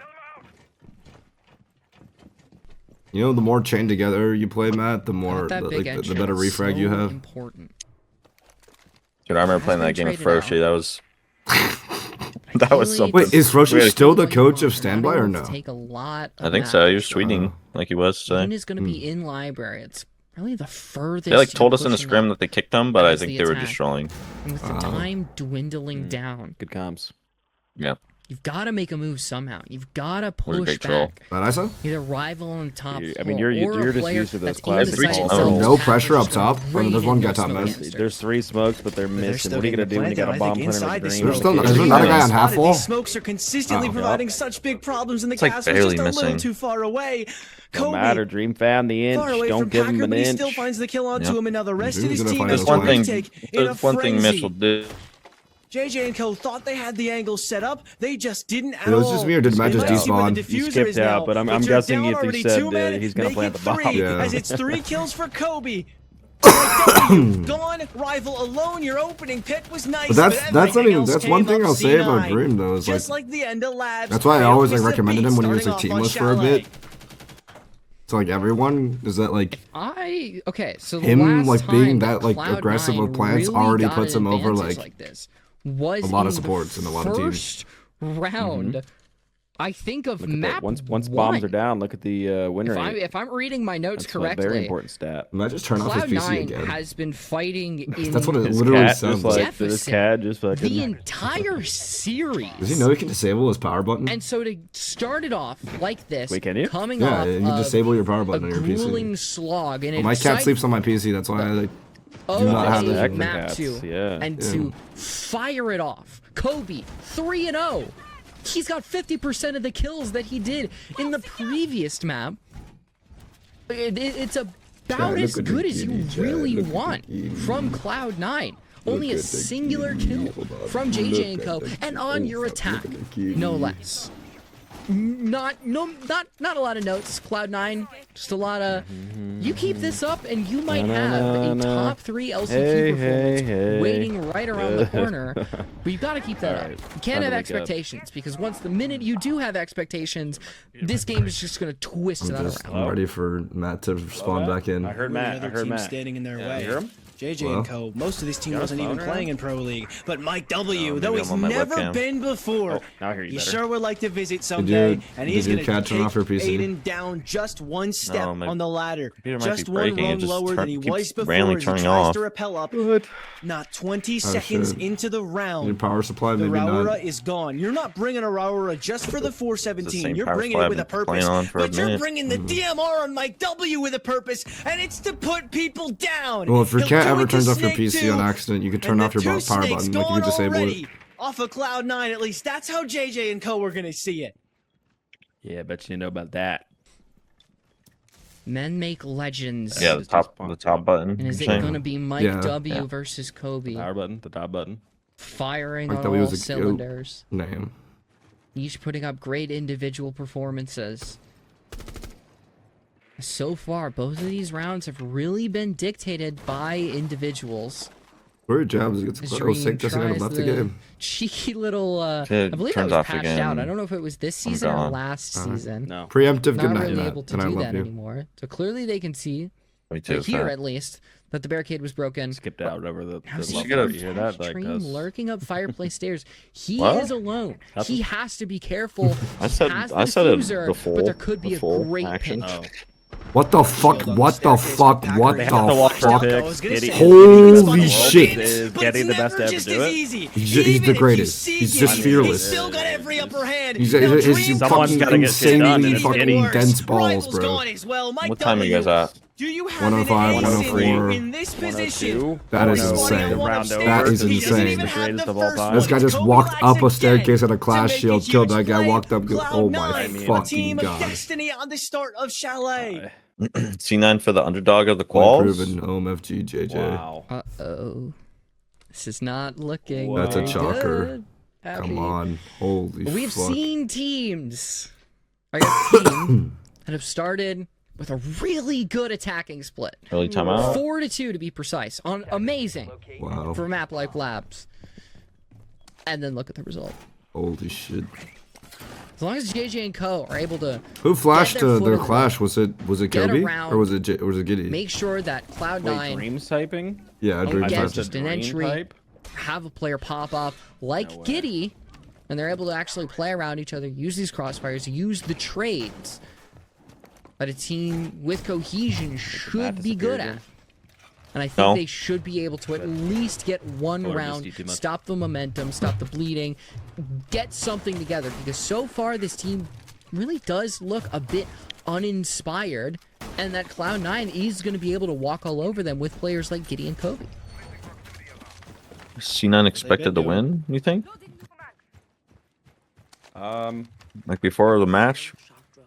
You know, the more chained together you play, Matt, the more, That the, big like, the engine better is refrag you so have. Important. Dude, I remember Has playing been that game with traded out. Froshi. That was that was Ideally, something. Wait, is Roshi Weird. still the All you coach want. of They're Standby not or able to no? Take a lot I of think so. He was maps. tweeting like he was today. Win is going to be in library. It's really the furthest. They like told you're us in the pushing scrim up that they kicked him, but I as think the they were attack. just trolling. And with the time dwindling down, Good comms. Yeah. you've got to make a move somehow. You've got to What a push great troll. back. That I saw? Either rival on the top I floor, mean, or you're a just player used to those that's in the classic site calls. itself. Oh, no Is pressure up just top? great There's one guy against top the mid. gangster. There's 3 smokes, but they're They're missing. still What are you gonna getting do when you got a planted. bomb I think planted inside with the green? smoke. still not- These there's another guy on spotted. half wall? These smokes are consistently Oh, providing such big problems, and the It's like gas was barely just a little missing. too far away. Don't Kobe, matter. Dream fan the inch. far away Don't from give Packer, him an but he inch. still finds the kill onto Yep. him, and now the rest He's of his gonna team find is those There's one on points. thing. retake in a There's one thing frenzy. Mitchell did. JJ&CO thought they had the angle set up. They just didn't at It was all. just me, or did Matt They just might see where the despawn? You diffuser skipped is out, now, but I'm they're guessing down if he already. said, 2 men, he's gonna make plant it the bomb. 3, Yeah. as it's 3 kills for Kobe. Gone, rival alone. Your opening pick was nice, But that's not everything even, else that's one came thing up I'll say about C9. Dream though, is Just like, like the end of Labs. that's why I they always like missed a recommended beat him when he was starting like off on teamless for a Chalet. bit. So like everyone, is that like Okay, so the him, last like, being time that, like, Cloud9 aggressive with plants really already got puts an him over, advantage like, this was a lot of in the supports and a lot of teams. First round, I think of Look at map that. Once bombs one. are down, look at the win rate. If I'm reading my notes That's a correctly, very important stat. Might just turn off his PC Cloud9 again. has been fighting in That's what it His literally cat sounds just like. like this deficit cat just fucking. the entire series. Does he know he can disable his power button? And so to start it off like this, Wait, can you? coming Yeah, off you can of disable your power a button on your PC. grueling slog, and My cat sleeps on my PC, that's why I like. do not have those Active map cats, 2, yeah. and to fire it off. Kobe 3-0. He's got 50% of the kills that he did in the previous map. It's about as look at the good as you Giddy, Chad, really look at the want Giddy. from Cloud9. Only a at the singular Giddy, kill hold on. from Look JJ&CO, at the and on Giddy. your Look attack, at the Giddy. no less. Not a lot of notes, Cloud9. Just a lot of. You keep this up, and you might have a top 3 LCQ performance waiting right around the corner. But you've got to keep that up. You can't Time have to wake up. expectations, because once the minute you do have expectations, this game is just going to twist it around. I'm ready for Matt to spawn back in. I heard Matt. I Another heard team Matt. standing in their Yeah, way. you hear him? JJ&CO, most of this team wasn't even phone playing in Pro League, but Mike W, No, though maybe he's I'm on my never webcam. been before, Oh, now I hear you he better. sure would like to visit someday, and he's did going you to catch him take off your PC? Aiden down just one step my on the ladder, computer might be just one breaking, it rung just lower than he keeps was before randomly as he turning tries off. to rappel up. Not 20 Oh, seconds shit. into the Your round. power supply, The maybe Raura not. is gone. You're not bringing a Raura just for the 417. same You're power bringing supply it with a I've been purpose. playing on for a But you're minute. bringing the DMR on Mike W with a purpose, and it's to put people down. Well, if your He'll cat do ever it to turns off your Snake PC too, on accident, you can turn and off the your two power snakes button. Like, you gone can disable already. it. Off of Cloud9, at least. That's how JJ&CO were going to see it. Yeah, bet you know about that. Men make legends. Yeah, the top button. And is it thing. going to be Mike Yeah. W Yeah. versus Kobe? Power button, the top button. Firing Mike on W all was a goat. cylinders. Name. Each putting up great individual performances. So far, both of these rounds have really been dictated by individuals. Where are jabs? It As gets Dream sick, doesn't have tries left the the game. cheeky little, I It believe that turns was off patched again. out. I don't know if it was this season or gone. last season. No. Preemptive good Not night, really Matt, able to and I do love that you. anymore. So clearly they can see, Me too. here Fett. at least, that the barricade was broken. Skipped out over the How's he left gonna- part. You hear that? Like Dream that's lurking up fireplace stairs. He What? is alone. Nothing. He has to be careful. I said- He has the I said it diffuser, before- but there could be a before great action. pinch. Oh. What the fuck? What the fuck? What They have to watch the their fuck? picks. Giddy. Holy shit. Is But Giddy it's the best never to ever just do as it? easy. He's Even the if you greatest. see He's Giddy, just fearless. He's still got every upper hand. He's Now, fucking Dream Someone's gotta get shit done, and insanely it's fucking Giddy. dense balls, Rival's bro. gone as well. Mike What time are you guys W, at? Do you have 105, an ace 104. in this position? 102. That is 120 insane. on one Round upstairs. That is He doesn't insane. even The have greatest the of all first time. one. This guy just Kobe walked lacks up a again staircase at a to class make shield, a killed huge that guy, play. walked up. Oh my Cloud9, a fucking team of god. destiny on the start of Chalet. C9 for the underdog of the Point quals. proven. OMFG JJ. Wow. Uh-oh. This is not looking That's a very chalker. good. Come on. Holy We've fuck. seen teams. I got a team that have started with a really good attacking split. Early timeout. 4-2 to be precise. On amazing Wow. for a map like Labs. And then look at the result. Holy shit. As long as JJ&CO are able to Who flashed their foot their in the clash? Was it get Kobe around, or was it Giddy? make sure that Wait, Cloud9 Dreams typing? Yeah, Dream get type. just an Dream entry, type? have a player pop up like No way. Giddy, and they're able to actually play around each other, use these crossfires, use the trades that a team with cohesion should be good at. And I think they should be able to at least get one round, stop the momentum, stop the bleeding, get something together. Because so far, this team really does look a bit uninspired. And that Cloud9 is going to be able to walk all over them with players like Giddy and Kobe. C9 expected to win, you think? Like before the match?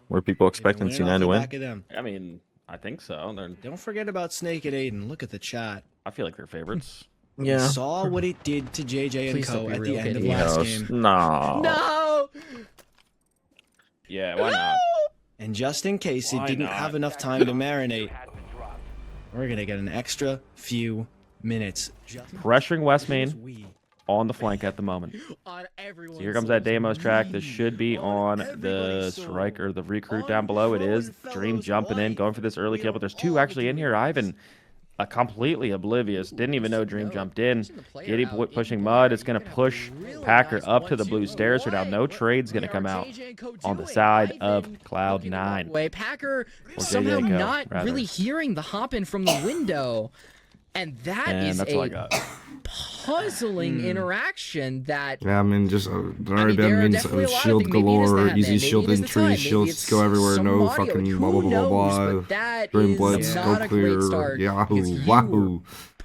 Were people expecting C9 to win? I mean, I think so. Don't forget about Snake and Aiden. Look at the chat. I feel like they're favorites. We saw what it did to JJ&CO at the end of last game. No. No! Yeah, why not? And just in case it Why didn't not? have enough time to marinate, we're gonna get an extra few minutes. Pressuring West Main on the flank at the moment. So here comes that Deimos track. This should be on the strike or the recruit down below. It is. Dream jumping in, going for this early kill, but there's two actually in here. Ivan completely oblivious. Didn't even know Dream jumped in. Giddy pushing mud. It's going to push Packer up to the blue stairs. So now no trade's going to come out on the side of Cloud9. Packer somehow JJ&CO, not rather. really hearing the hop in from the window. And that is that's all I a got. puzzling interaction that Yeah, I mean, just there are definitely a lot of shield things. Maybe it is galore, that, easy man. shield Maybe it is the entry, time. Maybe shields it's go everywhere, some no audio. fucking Who blah blah blah knows? blah. But that Dream is blitz, not go a great clear, start. Yahoo, Because you wahoo.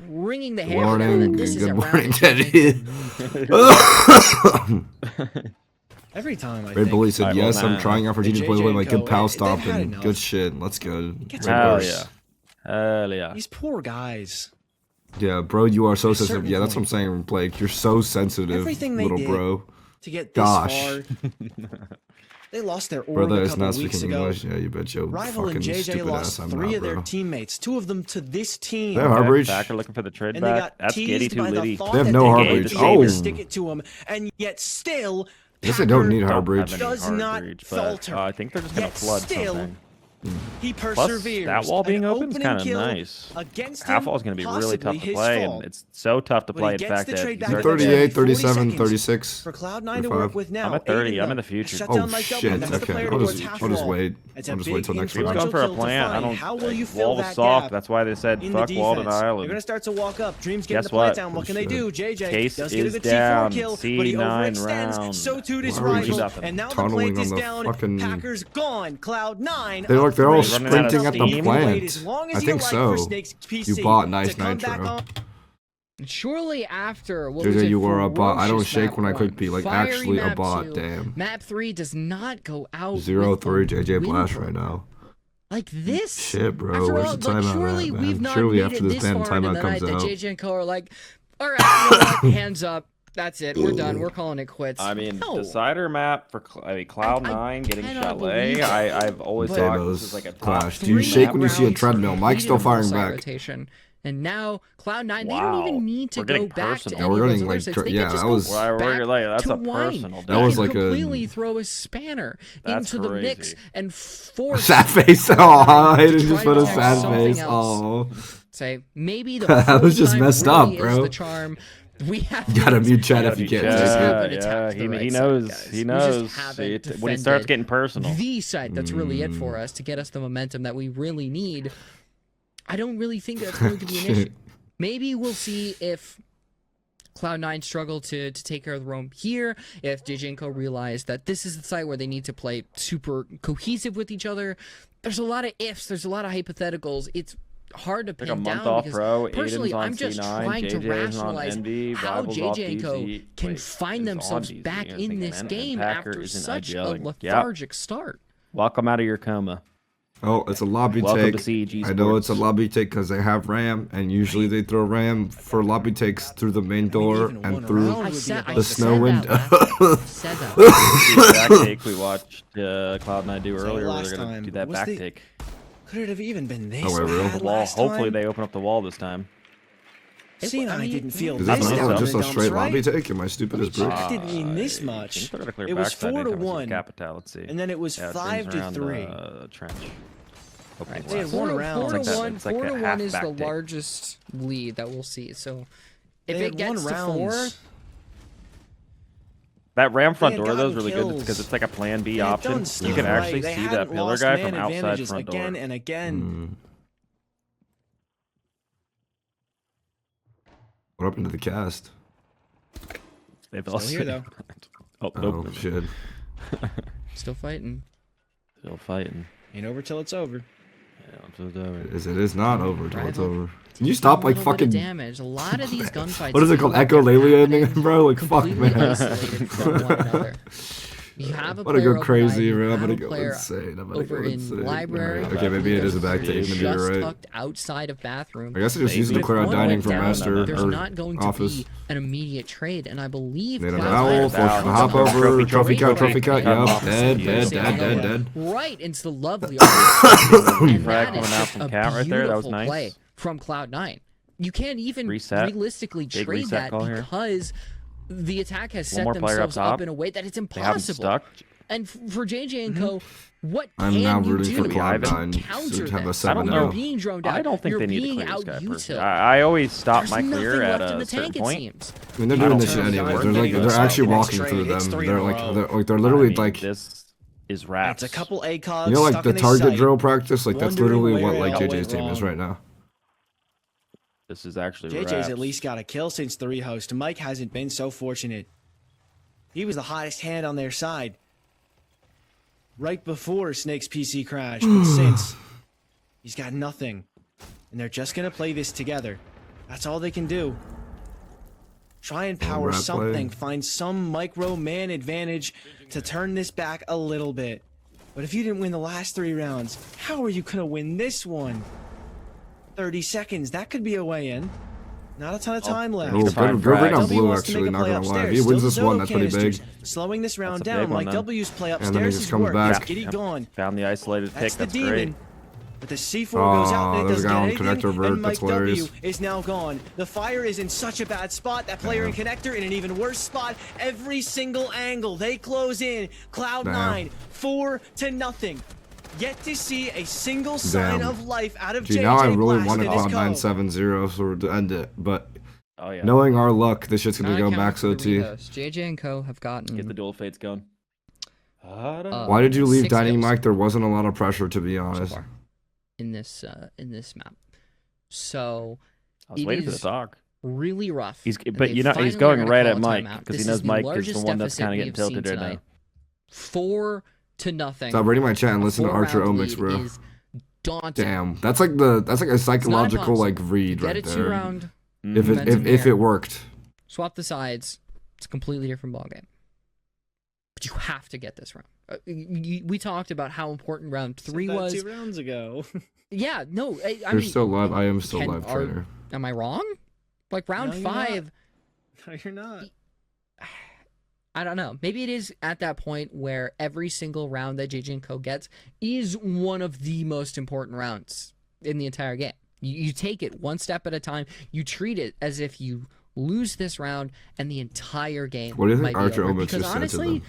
Bringing the Good hammer down that morning, this is good a morning, round Teddy. Every time I Red think Bully said, well, yes, I'm nah. trying out for Genie to play with my good pal they've stop had and enough. good shit. Let's go. Gets Hell worse. yeah. Hell yeah. These poor guys. Yeah, bro, you are so At a sensitive. certain Yeah, that's what I'm saying, Blake. You're so sensitive, Everything they little did bro. to get this Gosh. far. They lost their org Brother a is couple not weeks speaking ago. English. Yeah, you bet your Rival fucking and JJ stupid lost ass. I'm 3 not, of their bro. teammates, 2 of them to this team. They have harbor reach. Packer looking for the trade And they back. got That's Giddy teased too by the litty. thought They have that no they harbor gave reach. the shade to Oh. stick it to him, and yet still, Guess they don't Packer need harbor Don't reach. have any does hard not reach, but, falter. I think they're just gonna Yet flood still, something. he Plus, perseveres. that wall being An open is opening kind of kill nice. Against Half him, wall is going to be really tough possibly to his play, fault. and it's so tough to But he play. In gets fact, the that trade he's back already at the dead. 38, 40 37, seconds 36. For Cloud9 to 35. work with now. I'm at 30. Aiden, I'm in the though, future. shut Oh down like double. shit, That's the okay. player I'll towards just half wait. wall. It's a I'll just wait big till next Dream's round. going for a influential plant. kill I to don't. find. How will you fill Wall was that soft. gap That's why they said in the fuck Wall and defense? They're Island. gonna start to walk up. Dream's getting Guess the plant what? down. What can they do? JJ Case does get a is good down. C4 kill, but he C9 overextends. round. So too does Why are we Rival. just And now the tunneling plant on is the down. fucking- Packers gone. Cloud9. They're up they're all 3. running out of sprinting at the steam. plant. As long as I you think like so. for Snake's PC You bought nice to come back nitro. on. Shortly after, what was JJ, it, you were a bot. I don't ferocious shake map when I one, click B. Like, fiery actually a map bot. 2, Damn. Map 3 does not go out. 0-3 with a JJ Blast win. right now. Like this? Shit, bro. After Where's all, the like, timeout surely at, we've man? not Surely made after it this this damn far into timeout the comes night that out. JJ&CO are like, all right, you know what? Hands up. That's it. We're done. We're calling it quits. I mean, no. decider map for Cloud9 getting cannot Chalet. believe I've always But- thought this is like a top Clash. Do you 3 shake when you see a rounds treadmill? Mike's still completed firing on full-side back. rotation. And now Cloud9, they Wow. don't even need to We're go getting back personal. to Yeah, any we're of those getting, other like, sites. yeah, They can just that go was- We're back like, that's to a wine. personal. They That was can like a- completely throw a spanner That's into the mix crazy. and force Sad face. Oh, I didn't to just try put to a do sad something face. else. Oh. Say maybe the That was just full-time messed really up, bro. is the charm. We have You gotta mute chat Yeah, if you can't just take haven't it. attacked the he right knows. side, guys. He We knows. just haven't When he starts defended getting personal. the site that's really it for us to get us the momentum that we really need. I don't really think that's going to be an issue. Maybe we'll see if Cloud9 struggle to take care of the roam here, if JJ&CO realize that this is the site where they need to play super cohesive with each other. There's a lot of ifs, there's a lot of hypotheticals. It's hard to pin Like a month down off, because bro. personally, Aiden's on I'm just C9, trying to JJ is on rationalize NB, how Rivals off JJ&CO DZ. can Wait, find is on themselves DZ. back You're in thinking, this and game Packer after isn't such a IGLing. Yep. lethargic start. Welcome out of your coma. Oh, it's a lobby Welcome take. to CEG I know Sports. it's a lobby take because they have RAM, and usually they throw RAM for lobby takes through the main door and through the snow window. Said that. The back take we watched Cloud9 do earlier, where they're gonna do that back take. Could it have even been this Oh, wait, really? bad Wall. last Hopefully time? they open up the wall this time. See, I didn't feel Is this that down not in just a dumps, straight right? lobby take? Am I stupid as bricks? I didn't mean this I think much. they're gonna clear It was backside 4-1, Capital, let's see. and then it was Yeah, it 5-3. brings around, trench. Right, they had one round. 4-1 It's like a half is the back take. largest lead that we'll see. So if They it had gets won to 4, rounds. That ram front They had door though is gotten really good kills. because it's like a plan B They had option. done You stuff can right. actually They see that hadn't pillar lost guy man from outside advantages front door. again and again. What happened to the cast? They've all Still here, though. Oh, Oh, nope. shit. still fighting. Still fighting. Ain't over till it's over. Yeah, I'm so over. It is not over till it's Rival. over. Can you stop, like, A little bit of fucking... damage. A lot of these gunfights. What is it called? feel like they're Echolalia, happening bro? Like, fuck, completely man. isolated from one another. You have a I'm gonna player go crazy, overnight, bro. you I'm gonna have a go player insane. I'm gonna over go in insane. library. Alright, okay, maybe it is a back take. Maybe Just you're right. tucked outside of bathroom. I guess I just used it to Maybe. clear out One dining went from down, master There's or not going to office. be an immediate trade, and I believe Need an Cloud9 owl, has force the found hop someone. over, trophy cut, Great. yup, dead, Yeah. dead. Right into the lovely arm. And Frag that coming is out just from a Cat right there. That was beautiful nice. play from Cloud9. You can't even Reset. realistically Big trade reset that call here. because the attack has One set more player up themselves up top. in a way that it's They have him impossible. stuck. And for JJ&CO, what I'm can now you rooting for do Cloud9 to to counter have a this? 7-0. know. You're being droned out. I don't think You're they need to being clear this out guy personally. utilized. I always stop There's my clear nothing at left in a the certain tank, it point. seems. I mean, they're doing this shit Cloud9 anyways. getting They're those actually next walking trade. through It's them. 3 They're in a like, row. they're literally I mean, like, this is wraps. It's a couple ACOGs you know, like stuck the in his target sight. drill practice. Like that's wondering literally what where like it all JJ's went team is wrong. right now. This is actually JJ's wraps. at least got a kill since 3 host. Mike hasn't been so fortunate. He was the hottest hand on their side right before Snake's PC crashed, but since he's got nothing, and they're just gonna play this together. That's all they can do. Try and power rat play. something, find some micro man advantage to turn this back a little bit. But if you didn't win the last 3 rounds, how are you gonna win this one? 30 seconds, that could be a way in. Not a ton of time left. Oh, Fine, go bring on W blue. wants to Actually, make a not play gonna lie. If upstairs. he wins Still this no one, that's pretty big. canisters. Slowing this round That's a down. big one, Mike then. W's play then he upstairs just is comes work. back. Giddy gone. Found the isolated pick. That's the That's demon. great. But the C4 goes out and it there's a doesn't guy get on anything, connector vert. and Mike That's hilarious. W is now gone. The fire is in such a bad spot. That player in connector in an even worse spot. Every single angle they close in. Cloud9 4-0. Yet to see a single sign Damn. of life out of Gee, JJ now I really Blast wanted and his Cloud9 co. 7-0 so to end it, but Oh yeah. knowing our luck, this shit's gonna Not go accounting max for the OT. rehosts. JJ&CO have gotten Get the dual fates going. Why did you leave 6 dining, kills Mike? There wasn't a lot of pressure, to be so honest. far in this map. So I was it waiting for the is talk. really rough. But They you know he's finally going are gonna right call at a Mike timeout. because he This knows is the Mike is largest the one that's deficit kind of we getting have tilted seen right now. tonight. 4-0. Stop reading my chat and A listen to Archer 4-round Omics, lead bro. is daunting. Damn, that's like a psychological like impossible. read Get right a there. 2-round. If momentum it here. worked, Swap the sides. It's a completely different ballgame. But you have to get this round. We talked about how important round 3 Said that was. 2 rounds ago. Yeah, no, I you're mean, still live. I am still can- live, are- trainer. am I wrong? Like round No, you're not. 5. No, you're not. I don't know. Maybe it is at that point where every single round that JJ&CO gets is one of the most important rounds in the entire game. You take it one step at a time. You treat it as if you lose this round and the entire game. What do you think might be Archer over. Omics Because just said to honestly, them?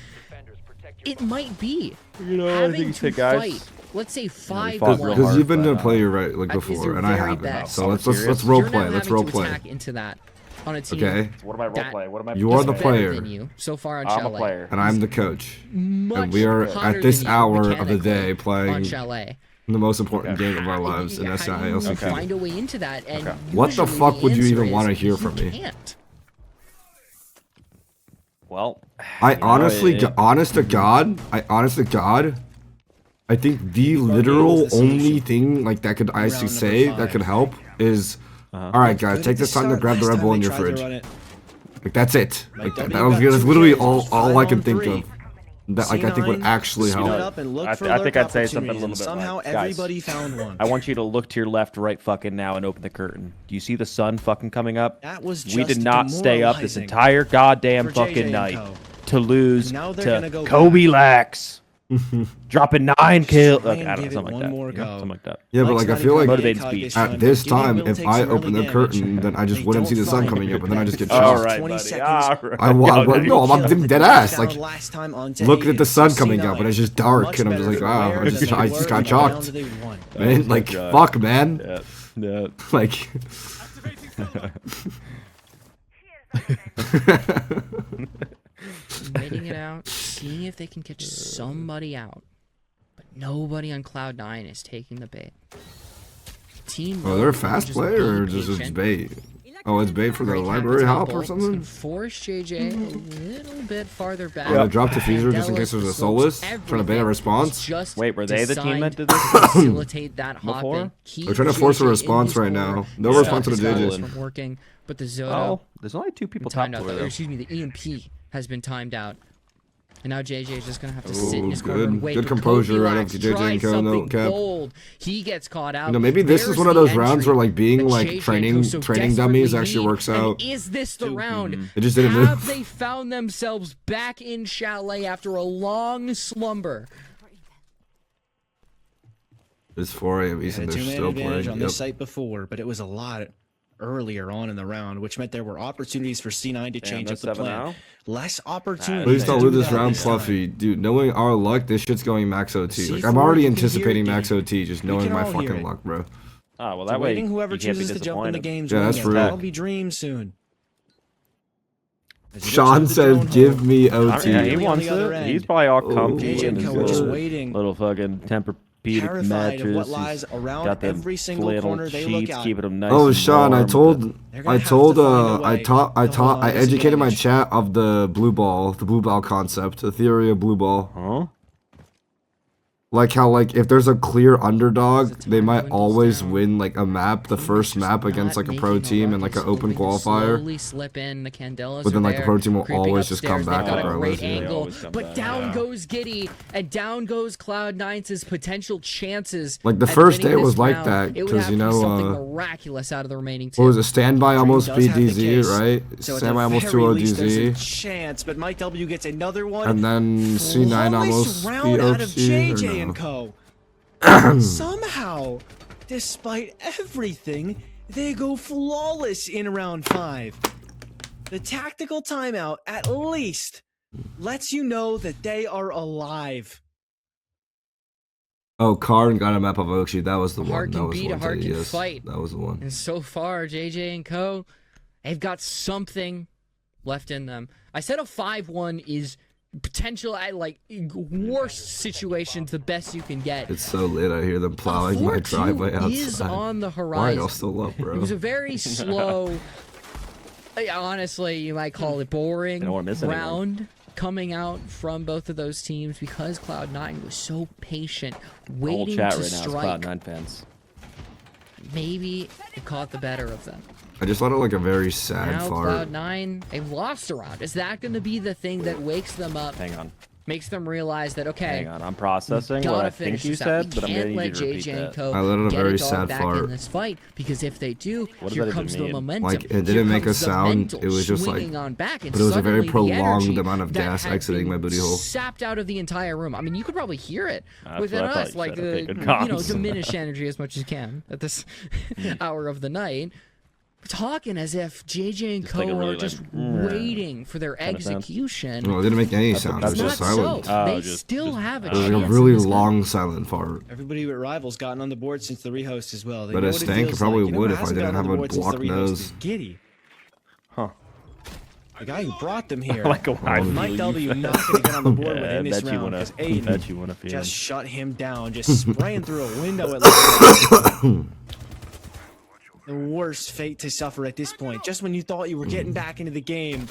it might be. You know, Having to fight, let's say 5-1. fought real Because hard, you've been but, to play right like is before, their and I very haven't. best. So let's Serious? role You're play. now Let's having role to play. attack into that on a team. Okay, What am I role that play? What am I? You are is the better player. than you so far on I'm a Chalet. player. and I'm the coach, Much and we are hotter at this than you hour of the mechanically day on playing Chalet. the most important game of our lives in How SI do you LCQ. find a way into that? And What the usually fuck would you answer even is wanna hear you from me? Can't. Well, I you know, honestly, it- honest to God, I think the literal only thing like that could actually Round say number that could 5. help is, all right, guys, take this time to grab the Red Bull in your fridge. Like that's it. Like that's literally all I can think of. that like I think would actually help. I think I'd say something a little bit somehow like, everybody found one. I want you to look to your left, right, fucking now, and open the curtain. Do you see the sun fucking coming up? That was just we did not stay up this entire goddamn fucking night to lose to Kobe Lax. Dropping 9 kills. Okay, I don't know, something like that. Something like that. Yeah, but like I feel like motivated speech. at this time, if I open the curtain, then I just wouldn't see the sun coming up, and then I just get shocked. All right, buddy. All right. No, I'm dead ass. Like looking at the sun coming up, and it's just dark, and I'm just like, wow, I just got shocked. Man, like fuck, man. Yeah. Like. Waiting it out, seeing if they can catch somebody out. But nobody on Cloud9 is taking the bait. Oh, they're a fast player or just it's bait? Oh, it's bait for the library hop or something? Force JJ a little bit farther back. Oh, they dropped diffuser just in case there's a Solus? Trying to bait a response? Wait, were they the team that did this? Facilitate that before? They're trying to force a response right now. No response to the JJs. Working, but the Zoto. Oh, there's only 2 people top floor, though. Excuse me, the EMP has been timed out. And now JJ is just gonna have to sit in his corner and wait. Good composure right up to JJ&CO, no cap. Bold. He gets caught out. You know, maybe this is one of those rounds where like being like training dummies actually works out. Is this the round? It just didn't move. Have they found themselves back in Chalet after a long slumber? It's 4 a.m. Eastern. They're still playing on this site before, but it was a lot earlier on in the round, which meant there were opportunities for C9 to change up the plan. Less opportunities. Please don't lose this round, Fluffy. Dude, knowing our luck, this shit's going max OT. Like, I'm already anticipating max OT, just knowing my fucking luck, bro. Oh, well, that way whoever chooses to jump in the games. Yeah, that's real. That'll be dreams soon. Sean says, give me OT. Yeah, he wants it. He's probably all comfy in his waiting. little fucking Tempur-Pedic mattress. What lies around got every single corner they look out. Keeping them nice. Oh, Sean, I educated my chat of the blue ball concept, the theory of blue ball. Huh? Like how, like, if there's a clear underdog, they might always win, like, a map, the first map against, like, a pro team and, like, an open qualifier. But then, like, the pro team will always just come back regardless. But down goes Giddy, and down goes Cloud9's potential chances. Like, the first day was like that, because, you know, something miraculous out of the remaining two. What was it, Standby almost beat DZ, right? Standby almost 2-0 DZ. Chance, but Mike W gets another one. And then C9 almost beat OC. Co. Somehow, despite everything, they go flawless in round 5. The tactical timeout at least lets you know that they are alive. Oh, Karn got a map of Oakshi. That was the one. Heart That can was beat, the a heart one. can Yes, fight. that was the one. And so far, JJ&CO, they've got something left in them. I said a 5-1 is potential at like worst situations, the best you can get. It's so lit. I hear them plowing my driveway outside. Is on the horizon. Why are y'all still up, bro? It was a very slow, honestly, you might call it boring round coming out from both of those teams because Cloud9 was so patient, waiting to strike. Cloud9 fans. Maybe it caught the better of them. I just thought it like a very sad now fart. Cloud9, they lost a round. Is that going to be the thing that wakes them up? Hang on. Makes them realize that, okay, hang on, I'm processing what I think you said, but I'm going to need you to repeat that. I let it a very sad fart. In this fight, because if they do, here comes the momentum. Like, it didn't make a sound. It was just like, but it was a very prolonged amount of gas exiting my booty hole. Sapped out of the entire room. I mean, you could probably hear it within us, like diminish energy as much as you can at this hour of the night. Talking as if JJ&CO are just waiting for their execution. No, it didn't make any sound. It was just silent. They still have a chance. It was like a really long silent fart. Everybody with Rivals gotten on the board since the rehost as well. But a stank probably would if I didn't have a blocked nose. Giddy. Huh. The guy who brought them here. Like a Mike W not going to get on the board within this round because Aiden just shut him down, just spraying through a window at the worst fate to suffer at this point. Just when you thought you were getting back into the game,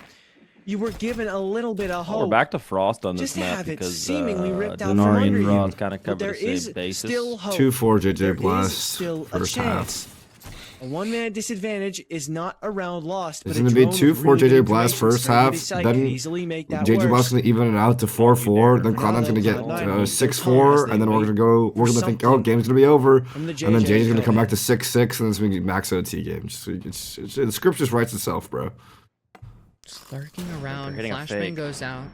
you were given a little bit of hope. We're back to Frost on this map because seemingly ripped out from under you. Kind of covered the same basis. 2-4 JJ Blast first half. A one-man disadvantage is not a round lost. It's going to be 2-4 JJ Blast first half. Then JJ Blast going to even it out to 4-4. Then Cloud9's going to get 6-4, and then we're going to think, oh, game's going to be over. And then JJ's going to come back to 6-6, and then it's going to be max OT game. The script just writes itself, bro. Just lurking around. Flashbang goes out.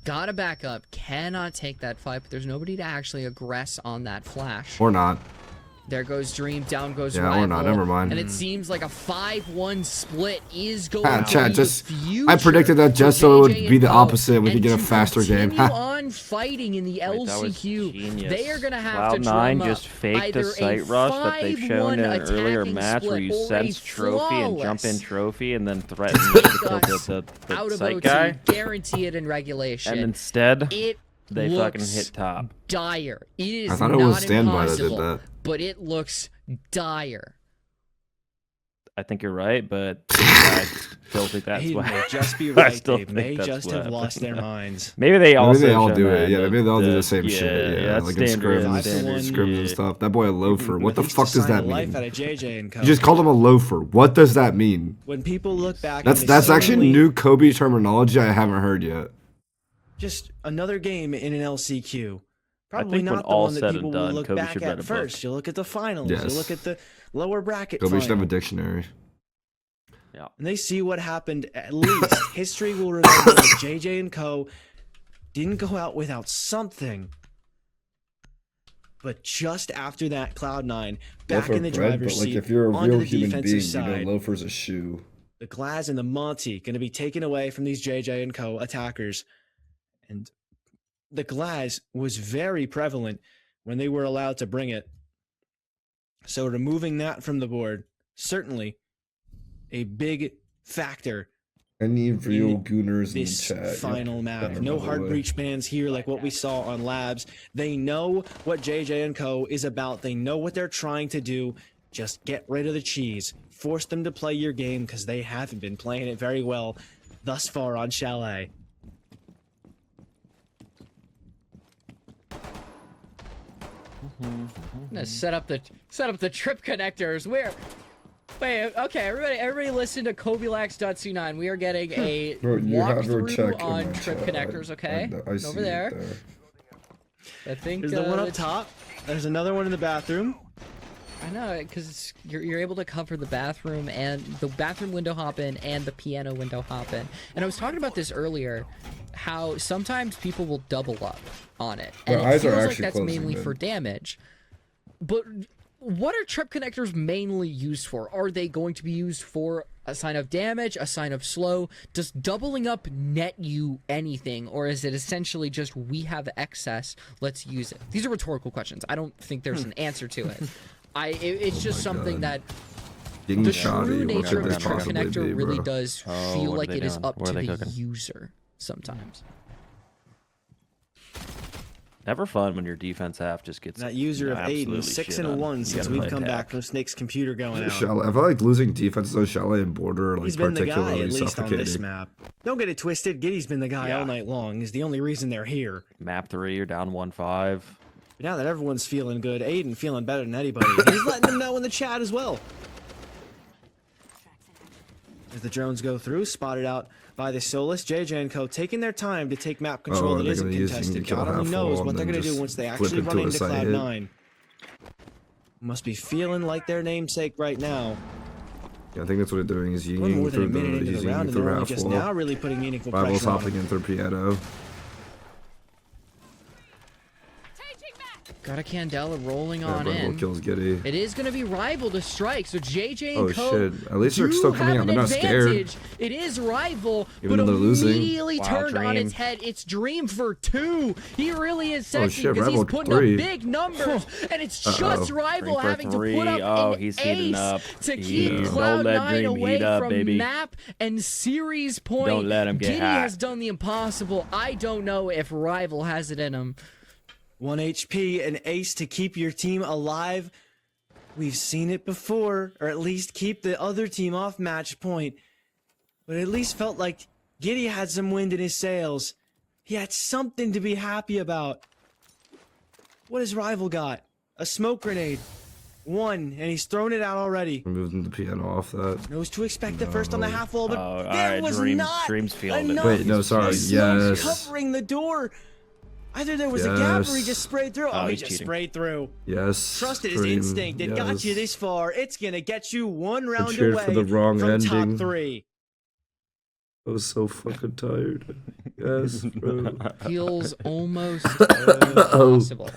Gotta back up. Cannot take that fight, but there's nobody to actually aggress on that flash. Or not. There goes Dream, down goes Yeah, Rival, or not, never mind. And it seems like a 5-1 split is going to chat, be just, the future I predicted that just so it would be the opposite and we could get a faster game. Continue on fighting in the LCQ. They are going to have to drum Cloud9 just faked the either site rush that they've shown in an earlier match where you sense trophy and jump in trophy and then threaten to kill the site guy. Guarantee it in regulation. And instead, they fucking hit top. Dire. It is I thought it was Standby that did that. But it looks dire. I think you're right, but I still think that's He why. may just be right. They may just have lost their minds. Maybe they all do it. Yeah, maybe they all do the same shit. Yeah, like in scrims and stuff. That boy a loafer. What the fuck does that mean? You just called him a loafer. What does that mean? When people look back, that's actually new Kobe terminology I haven't heard yet. Just another game in an LCQ. Probably I think not when the all one that said people and done, will look Kobe back should at write a first. book. You look at the finals. Yes. You look at the lower bracket Kobe should have a final. dictionary. Yeah. And they see what happened. At least history will remember that JJ&CO didn't go out without something. But just after that, Cloud9 back in the driver's seat, if you're a onto real the human defensive being, side. you know loafer's a shoe. The Glaz and the Monty going to be taken away from these JJ&CO attackers. And the Glaz was very prevalent when they were allowed to bring it. So removing that from the board, certainly a big factor. Any real gooners in the This chat. final map. No hard breach bans here like what we saw on Labs. They know what JJ&CO is about. They know what they're trying to do. Just get rid of the cheese. Force them to play your game because they haven't been playing it very well thus far on Chalet. I'm gonna set up the trip connectors. Wait, okay, everybody listen to Kobilax.C9. We are getting a walkthrough on trip connectors, okay? I see over there. I think There's the one up top. There's another one in the bathroom. I know, because you're able to cover the bathroom and the bathroom window hop in and the piano window hop in. And I was talking about this earlier, how sometimes people will double up on it. And it feels like that's mainly for damage. But what are trip connectors mainly used for? Are they going to be used for a sign of damage, a sign of slow? Does doubling up net you anything? Or is it essentially just, we have excess, let's use it? These are rhetorical questions. I don't think there's an answer to it. It's just something that the true nature of the trip connector really does feel like it is up to the user sometimes. Never fun when your defense half just gets that user of 8 and 6 and 1 since we've come back from Snake's computer going out. Chalet, I feel like losing defenses on Chalet and Border are like particularly at least suffocating. On this map. Don't get it twisted. Giddy's been the guy all night long. Is the only reason they're here. Map 3, you're down 1-5. Now that everyone's feeling good, Aiden feeling better than anybody. He's letting them know in the chat as well. As the drones go through, spotted out by the Solus, JJ&CO taking their time to take map control that isn't contested. God only knows what they're going to do once they actually run into Cloud9. Must be feeling like their namesake right now. Yeah, I think that's what they're doing is more yinging than a minute into the round, and they're only just now really putting meaningful pressure on Rival's hopping in through piano. Got a Candela rolling on in. Kills Giddy. It is going to be Rival to strike, so JJ&CO. Oh shit! At least they're still coming out. They're not scared. It is Rival, even but though they're losing. Immediately turned on its head. It's Dream for 2. He really is sexy because Rival he's putting 3. up big numbers, and it's just Rival having to put up an ace to keep Cloud9 away from map and series point. Don't let him get Giddy hot. has done the impossible. I don't know if Rival has it in him. 1 HP, an ace to keep your team alive. We've seen it before, or at least keep the other team off match point. But it at least felt like Giddy had some wind in his sails. He had something to be happy about. What has Rival got? A smoke grenade. 1, and he's thrown it out already. Moving the piano off that. Knows to expect the first on the half wall, but there was not enough. Wait, no, sorry. Yes. Covering the door. Either there was a gap or he just sprayed through. Oh, he just cheating. sprayed through. Yes. Trusted his instinct. It got you this far. It's going to get you one round cheered away for the wrong from ending. top 3. I was so fucking tired. Yes, bro. Feels almost impossible.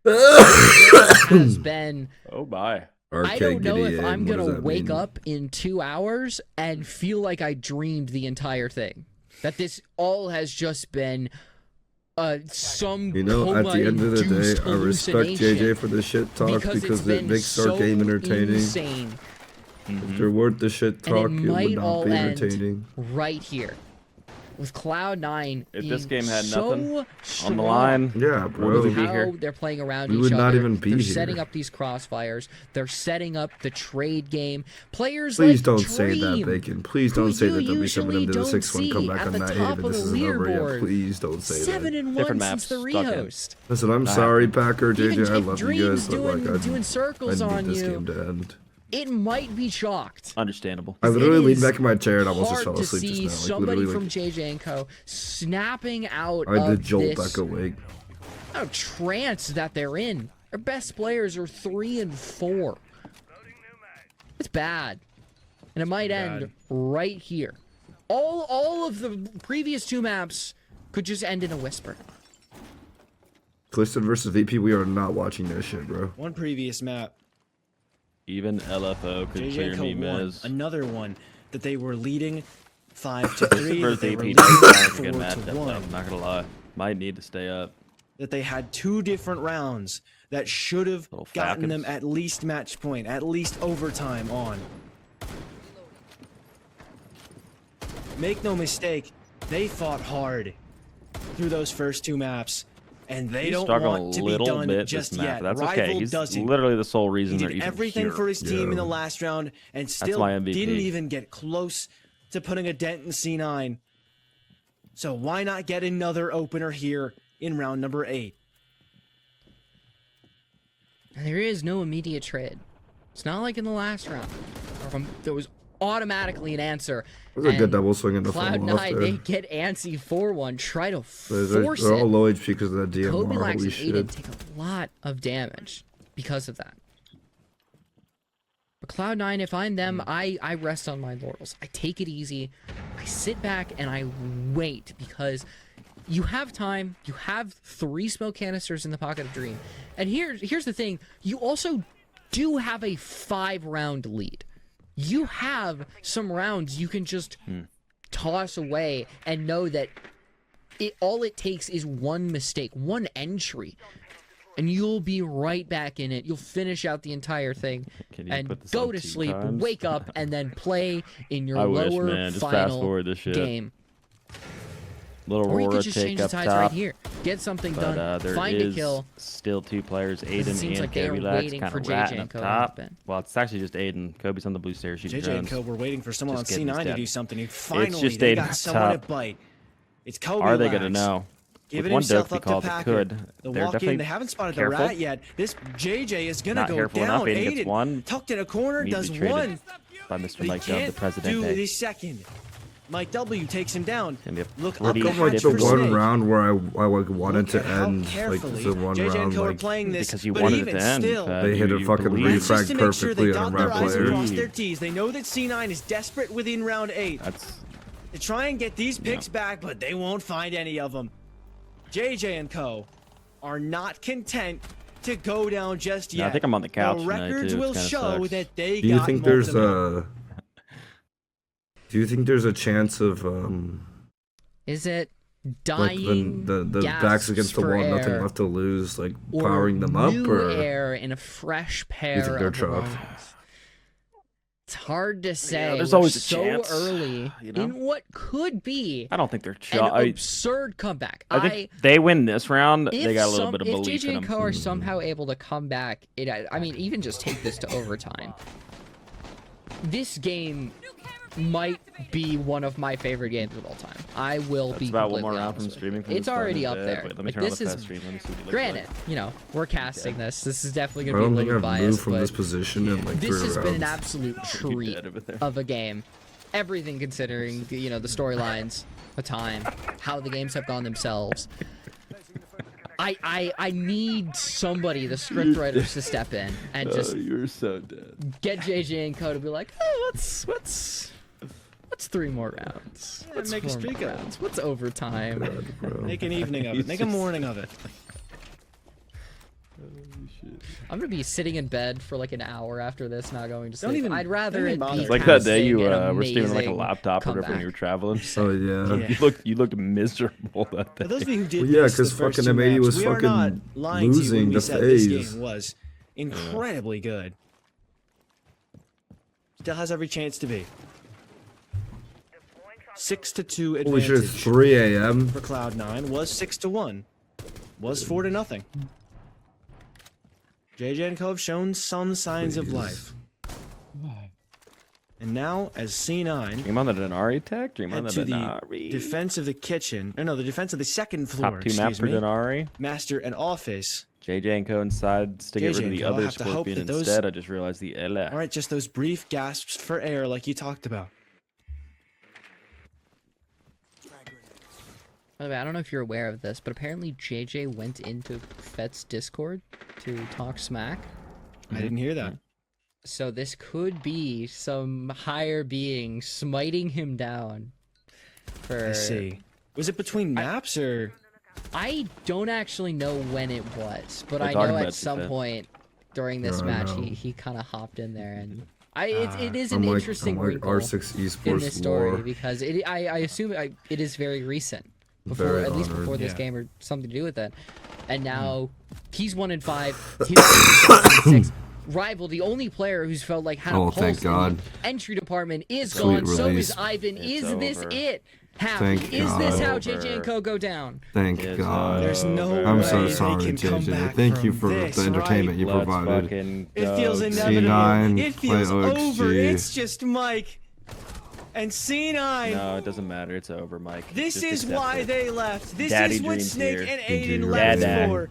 It has been. Oh, bye. I don't know if I'm going to wake up in 2 hours and feel like I dreamed the entire thing. That this all has just been some at the end of the day, I respect JJ for the shit talk because it makes our game entertaining. Insane. If they're worth the shit talk, it would not be entertaining. Right here. With Cloud9 if this game had nothing strong, on the line, yeah, bro, with how they're playing around each would other, not even be they're here. setting up these crossfires, they're setting up the trade game. Players Please like don't Dream, say that, Bacon. Please don't say that there'll be some of them to the usually 6-1 comeback on don't see at Nighthaven. the This top isn't of over the yet. leaderboard. Please don't say that. 7-1 Different since the maps, stuck in. rehost. Listen, I'm sorry, Packer, Even JJ. I if love you Dream's guys, but like, doing circles I on need this you, game to end. it might be chalked. Understandable. I literally leaned is back in my chair and almost just hard fell to asleep see just now. Like, somebody literally, from JJ&CO snapping out I of did jolt this back awake. trance that they're in. Their best players are 3 and 4. It's bad, and it might end right here. All of the previous 2 maps could just end in a whisper. Clifton versus VP, we are not watching that shit, bro. One previous map. Even LFO could clear me, Miz. Another one that they were leading 5-3. First They were AP leading good match. 4-1. I'm not gonna lie. Might need to stay up. That they had 2 different rounds that should have gotten them at least match point, at least overtime on. Make no mistake, they fought hard through those first 2 maps, and they don't want to be done just yet. That's Rival okay. He's doesn't. literally the sole reason He they're did even everything here. for his team in the last round, and still my MVP. didn't even get close to putting a dent in C9. So why not get another opener here in round number 8? There is no immediate trade. It's not like in the last round. There was automatically an answer. It was a good double swing in the fall off Cloud9, there. they get antsy 4-1, try to force They're all it. low HP because of that DMR. Kobe Lax Holy and shit. Aiden take a lot of damage because of that. But Cloud9, if I'm them, I rest on my laurels. I take it easy. I sit back and I wait because you have time. You have 3 smoke canisters in the pocket of Dream. And here's the thing. You also do have a 5-round lead. You have some rounds you can just toss away and know that all it takes is one mistake, one entry, and you'll be right back in it. You'll finish out the entire thing and go to sleep, wake up, and then play in your lower Just final fast forward this shit. game. Little Or you Aurora could just change take the up tides top. right here. Get something done. There Find a kill. Still 2 players, Aiden seems and like they are Kobe Lax, waiting kind for of JJ ratting up and Co. top. Ben. Well, it's actually just Aiden. Kobe's on the blue stairs shooting JJ drones. and Co were waiting for someone Just on getting C9 to stabbed. do something, and finally just they Aiden got up someone top. to bite. It's Kobe Are they Lax. going to know? Giving With one himself dope up call, to they Packer. could. The They're walk in, definitely they haven't spotted careful. the rat yet. This JJ is going to Not go careful down. enough. Aiden Aiden gets one. tucked in a corner, does Immediately traded one. by But Mr. he Mike Dub, the can't do Presidente. the second. Mike W takes him down. Look How up the come like hatch the for one Snake. round where I like wanted Look to at how end like carefully the one JJ and round Co are like playing this, Because you but wanted even to end. still, They hit a fucking believe. that's just refrag to make sure perfectly they on a dot their rap I's and player. cross their T's. They know that C9 is desperate within round 8 That's to try and get these picks back, but they won't find any of them. JJ and Co are not content to go down just yet. I think I'm on the couch The tonight, records too. It will kinda show sucks. that they Do you got think there's multiple. do you think there's a chance of Is it like dying the backs gasps against the for wall, nothing air, left to lose, like or powering them up, new or air in a fresh pair think they're of trapped? lungs? It's hard to say. there's We're always a so chance, early you know? in what could be I don't think they're an absurd comeback. I think they win this round. They got a little bit of if belief JJ in and them. Co are somehow able to come back, I mean, even just take this to overtime. This game might be one of my favorite games of all time. I will That's be about one completely more round honest from with streaming. you. From It's this already time. up there. Wait, let me Like, turn on this the is Fett stream. Let me see what he looks granted, like. you know, we're casting this. This is definitely I gonna be a don't little think I've moved biased, from but this position in like this 3 has rounds. been an absolute treat of a game. Everything considering, you know, the storylines, the time, how the games have gone themselves. I need somebody, the script writers, to step in and just you're so dead. get JJ&CO to be like, oh, what's 3 more rounds? Yeah, What's make a 4 streak more of it. rounds? What's overtime? Make an evening of it. Make a morning of it. I'm gonna be sitting in bed for like an hour after this, not going to sleep. Don't even- I'd rather don't it even bother. be It's like that day you casting an were streaming like a amazing laptop or whatever when comeback. you were traveling. Oh yeah. Yeah. You looked miserable that day. For those of you who did Well, yeah, miss the 'cause first fucking 2 M80 maps, was we are fucking not lying to you losing when we the said this phase. game was incredibly good. Still has every chance to be. 6-2 Holy shit, it's advantage 3 a.m. for Cloud9. Was 6-1. Was 4-0. JJ&CO have shown some signs of life. And now, as C9 Dream on the Denari tech? Dream on head the to the Denari. defense of the kitchen, or no, the defense of the second floor, Top 2 maps for Denari. Master and office. JJ&CO inside to get rid of the JJ&CO other have to hope Scorpion that those- instead. I just realized the LF. All right, just those brief gasps for air like you talked about. By the way, I don't know if you're aware of this, but apparently JJ went into Fett's Discord to talk smack. I didn't hear that. So this could be some higher being smiting him down. For I see. Was it between maps or? I don't actually know when it was, but We're I talking know about at some Fett. point during this Yeah, I match know. he kind of hopped in there, and it is I'm an like interesting wrinkle R6 in esports this story lore. because I assume it is very recent. Before, Very at least honored. before this Yeah. game or something to do with it. And now he's 1-5. He's 1-6. Rival, the only player who's felt like had a Oh, pulse thank in God. the entry department is Sweet gone. So release. is Ivan. It's is this over. it? Happy. Thank Is this how God. JJ&CO go down? Thank It's God. There's no I'm way so they sorry, can come JJ. back Thank you from for this, the entertainment you Let's provided. fucking It go. feels C9, inevitable. It feels play OXG. over. It's just Mike and C9. No, it doesn't matter. It's over, Mike. This Just is accept why it. they left. This Daddy is what dreams Snake here. and GG, Aiden left Dada. for.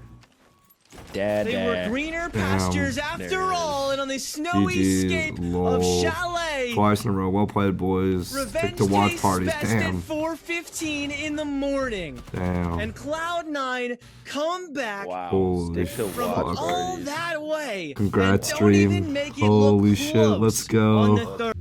Dad, They were greener pastures There after it is. all, and on the snowy GG, scape of lol. Chalet. Twice in a row. Well played, boys. Stick Revenge to watch tastes parties. best Damn. at 4:15 in the morning. Damn. And Cloud9 come back Wow. Holy Stick to from watch fuck. all parties. that way. Congrats, and don't stream. even make it Holy look shit, close let's go. on the third